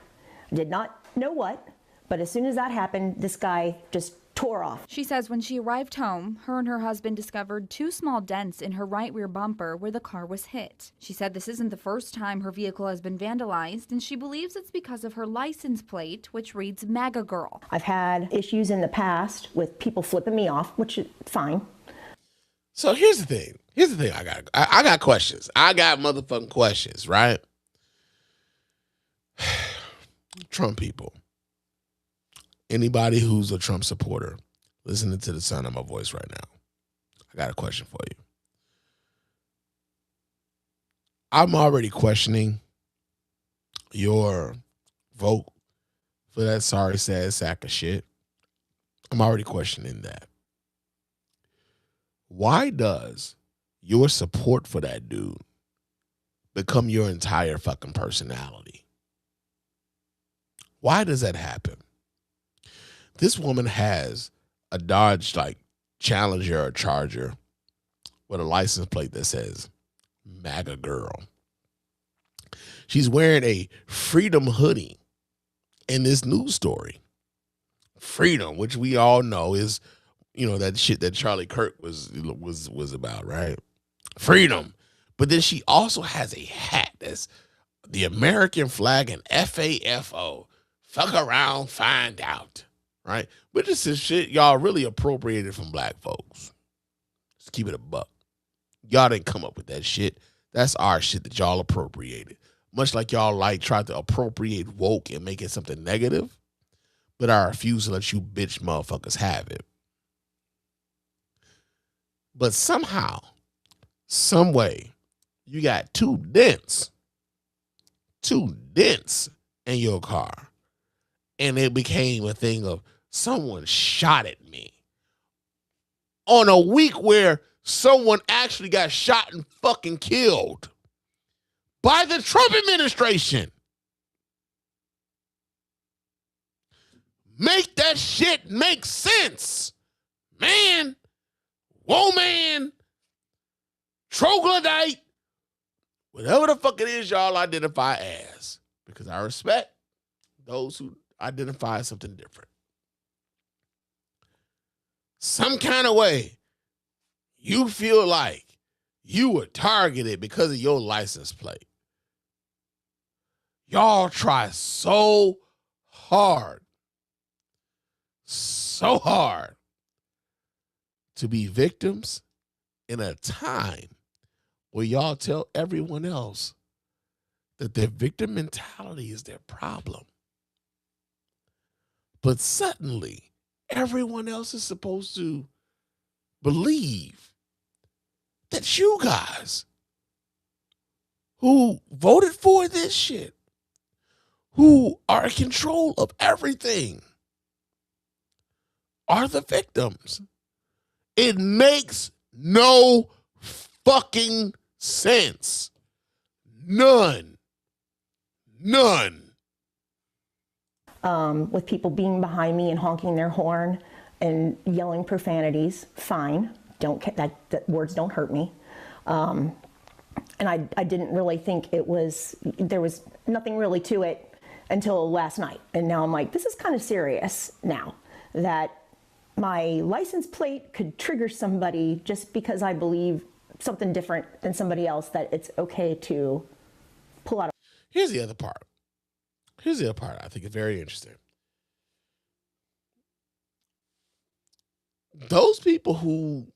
X: Did not know what, but as soon as that happened, this guy just tore off.
W: She says when she arrived home, her and her husband discovered 2 small dents in her right rear bumper where the car was hit. She said this isn't the first time her vehicle has been vandalized, and she believes it's because of her license plate, which reads MAGA Girl.
X: I've had issues in the past with people flipping me off, which is fine.
B: So here's the thing. I got questions. I got motherfucking questions, right? Trump people. Anybody who's a Trump supporter listening to the sound of my voice right now, I got a question for you. I'm already questioning your vote for that sorry, sad sack of shit. I'm already questioning that. Why does your support for that dude become your entire fucking personality? Why does that happen? This woman has a Dodge Challenger or Charger with a license plate that says MAGA Girl. She's wearing a Freedom hoodie in this news story. Freedom, which we all know is, that shit that Charlie Kirk was about, right? Freedom. But then she also has a hat that's the American flag and FAFO. Fuck around, find out. Right? But this is shit y'all really appropriated from black folks. Just keep it a buck. Y'all didn't come up with that shit. That's our shit that y'all appropriated. Much like y'all tried to appropriate woke and make it something negative. But I refuse to let you bitch motherfuckers have it. But somehow, some way, you got 2 dents in your car. And it became a thing of someone shot at me. On a week where someone actually got shot and fucking killed by the Trump administration. Make that shit make sense. Man, woman, troglodyte, whatever the fuck it is y'all identify as. Because I respect those who identify as something different. Some kind of way you feel like you were targeted because of your license plate. Y'all try so hard to be victims in a time where y'all tell everyone else that their victim mentality is their problem. But suddenly, everyone else is supposed to believe that you guys who voted for this shit, who are in control of everything, are the victims. It makes no fucking sense. None.
X: With people being behind me and honking their horn and yelling profanities, fine. That words don't hurt me. And I didn't really think there was nothing really to it until last night. And now I'm like, this is kind of serious now, that my license plate could trigger somebody just because I believe something different than somebody else, that it's okay to pull out.
B: Here's the other part I think is very interesting. Those people who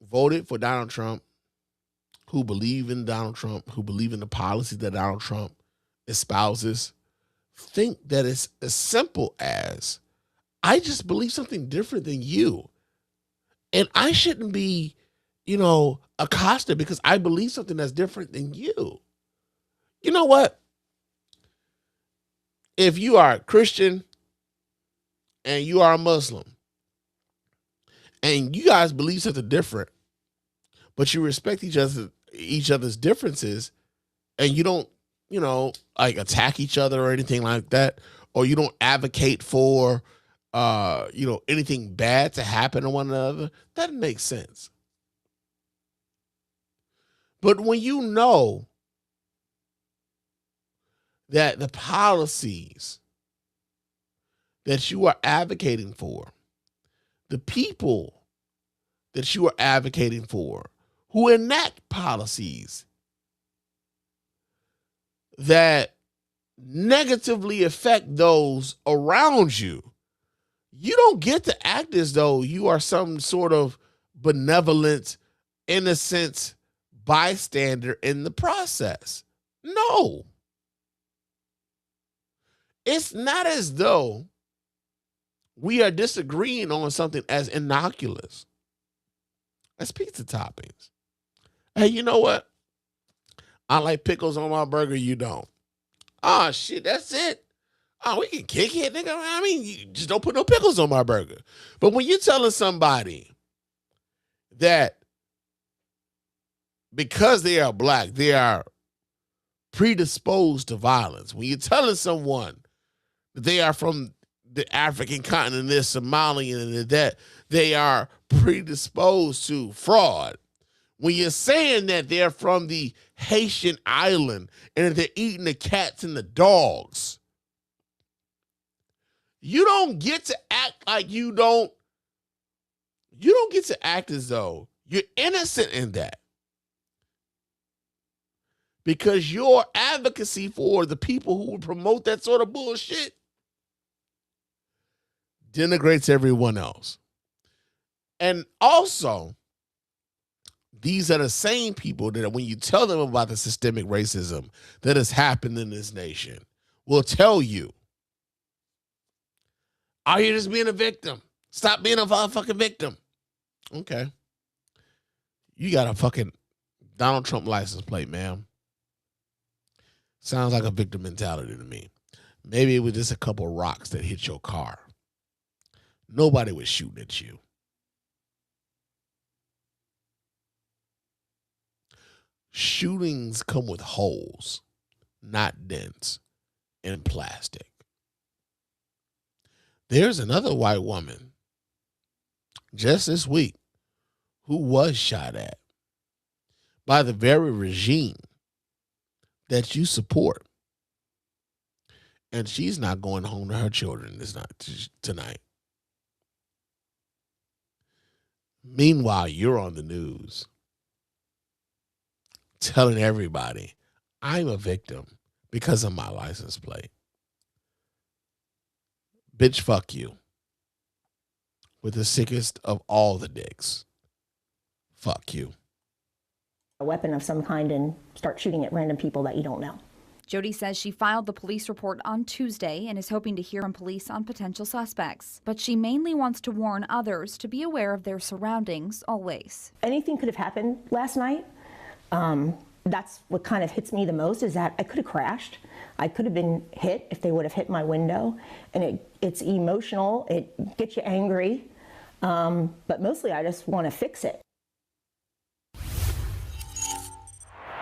B: voted for Donald Trump, who believe in Donald Trump, who believe in the policies that Donald Trump espouses, think that it's as simple as, I just believe something different than you. And I shouldn't be, accosted because I believe something that's different than you. You know what? If you are a Christian and you are a Muslim, and you guys believe something different, but you respect each other's differences, and you don't, like attack each other or anything like that, or you don't advocate for, anything bad to happen to one another, that makes sense. But when you know that the policies that you are advocating for, the people that you are advocating for, who enact policies that negatively affect those around you, you don't get to act as though you are some sort of benevolent, innocent bystander in the process. No. It's not as though we are disagreeing on something as innocuous as pizza toppings. Hey, you know what? I like pickles on my burger, you don't. Oh, shit, that's it. Oh, we can kick it, nigga. I mean, you just don't put no pickles on my burger. But when you're telling somebody that because they are black, they are predisposed to violence, when you're telling someone that they are from the African continent, they're Somalian, and that they are predisposed to fraud, when you're saying that they're from the Haitian island and that they're eating the cats and the dogs, you don't get to act like you don't get to act as though you're innocent in that. Because your advocacy for the people who would promote that sort of bullshit denigrates everyone else. And also, these are the same people that when you tell them about the systemic racism that has happened in this nation, will tell you, "Are you just being a victim? Stop being a fucking victim." Okay. You got a fucking Donald Trump license plate, ma'am. Sounds like a victim mentality to me. Maybe it was just a couple rocks that hit your car. Nobody was shooting at you. Shootings come with holes, not dents, in plastic. There's another white woman just this week who was shot at by the very regime that you support. And she's not going home to her children tonight. Meanwhile, you're on the news telling everybody, I'm a victim because of my license plate. Bitch, fuck you. With the sickest of all the dicks. Fuck you.
X: A weapon of some kind and start shooting at random people that you don't know.
W: Jody says she filed the police report on Tuesday and is hoping to hear from police on potential suspects. But she mainly wants to warn others to be aware of their surroundings always.
X: Anything could have happened last night. That's what kind of hits me the most, is that I could have crashed. I could have been hit if they would have hit my window. And it's emotional. It gets you angry. But mostly I just want to fix it.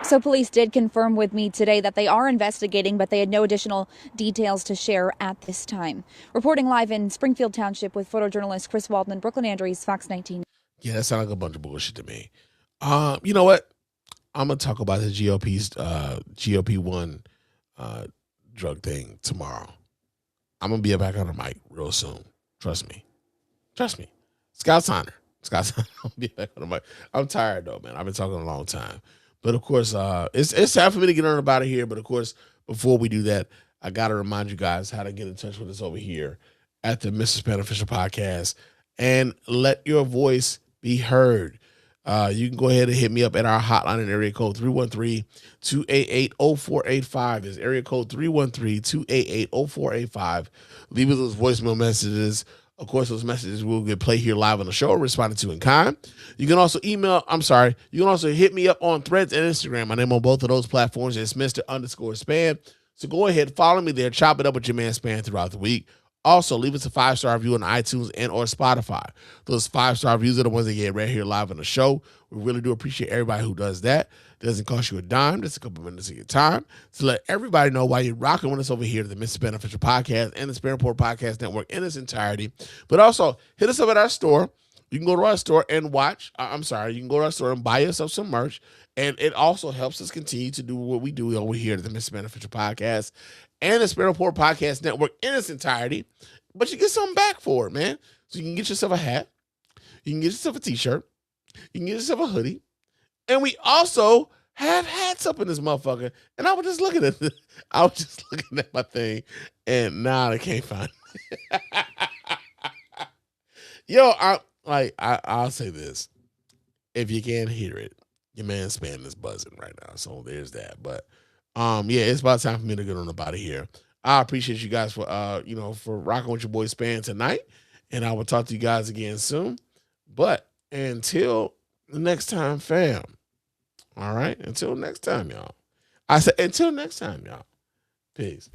W: So police did confirm with me today that they are investigating, but they had no additional details to share at this time. Reporting live in Springfield Township with photojournalist Chris Waldman, Brooklyn Andrews, Fox 19.
B: Yeah, that sounds like a bunch of bullshit to me. You know what? I'm going to talk about the GOP's GOP1 drug thing tomorrow. I'm going to be back on the mic real soon. Trust me. Scott Sonner. I'll be back on the mic. I'm tired though, man. I've been talking a long time. But of course, it's time for me to get on about it here. But of course, before we do that, I got to remind you guys how to get in touch with us over here at the Mr. Spann Official Podcast and let your voice be heard. You can go ahead and hit me up at our hotline in area code 313-288-0485. It's area code 313-288-0485. Leave us those voicemail messages. Of course, those messages will get played here live on the show, responded to in kind. You can also you can also hit me up on Threads and Instagram. My name on both of those platforms is Mr. _Spann. So go ahead, follow me there, chop it up with your man Spann throughout the week. Also, leave us a 5-star review on iTunes and or Spotify. Those 5-star reviews are the ones that get right here live on the show. We really do appreciate everybody who does that. It doesn't cost you a dime. Just a couple minutes of your time to let everybody know why you're rocking with us over here to the Mr. Spann Official Podcast and the Spann Report Podcast Network in its entirety. But also, hit us up at our store. You can go to our store and watch. You can go to our store and buy yourself some merch. And it also helps us continue to do what we do over here at the Mr. Spann Official Podcast and the Spann Report Podcast Network in its entirety. But you get something back for it, man. So you can get yourself a hat. You can get yourself a t-shirt. You can get yourself a hoodie. And we also have hats up in this motherfucker. And I was just looking at my thing, and now I can't find it. Yo, I'll say this. If you can't hear it, your man Spann is buzzing right now. So there's that. But yeah, it's about time for me to get on about it here. I appreciate you guys for for rocking with your boy Spann tonight. And I will talk to you guys again soon. But until the next time, fam. All right? Until next time, y'all. I said until next time, y'all. Peace.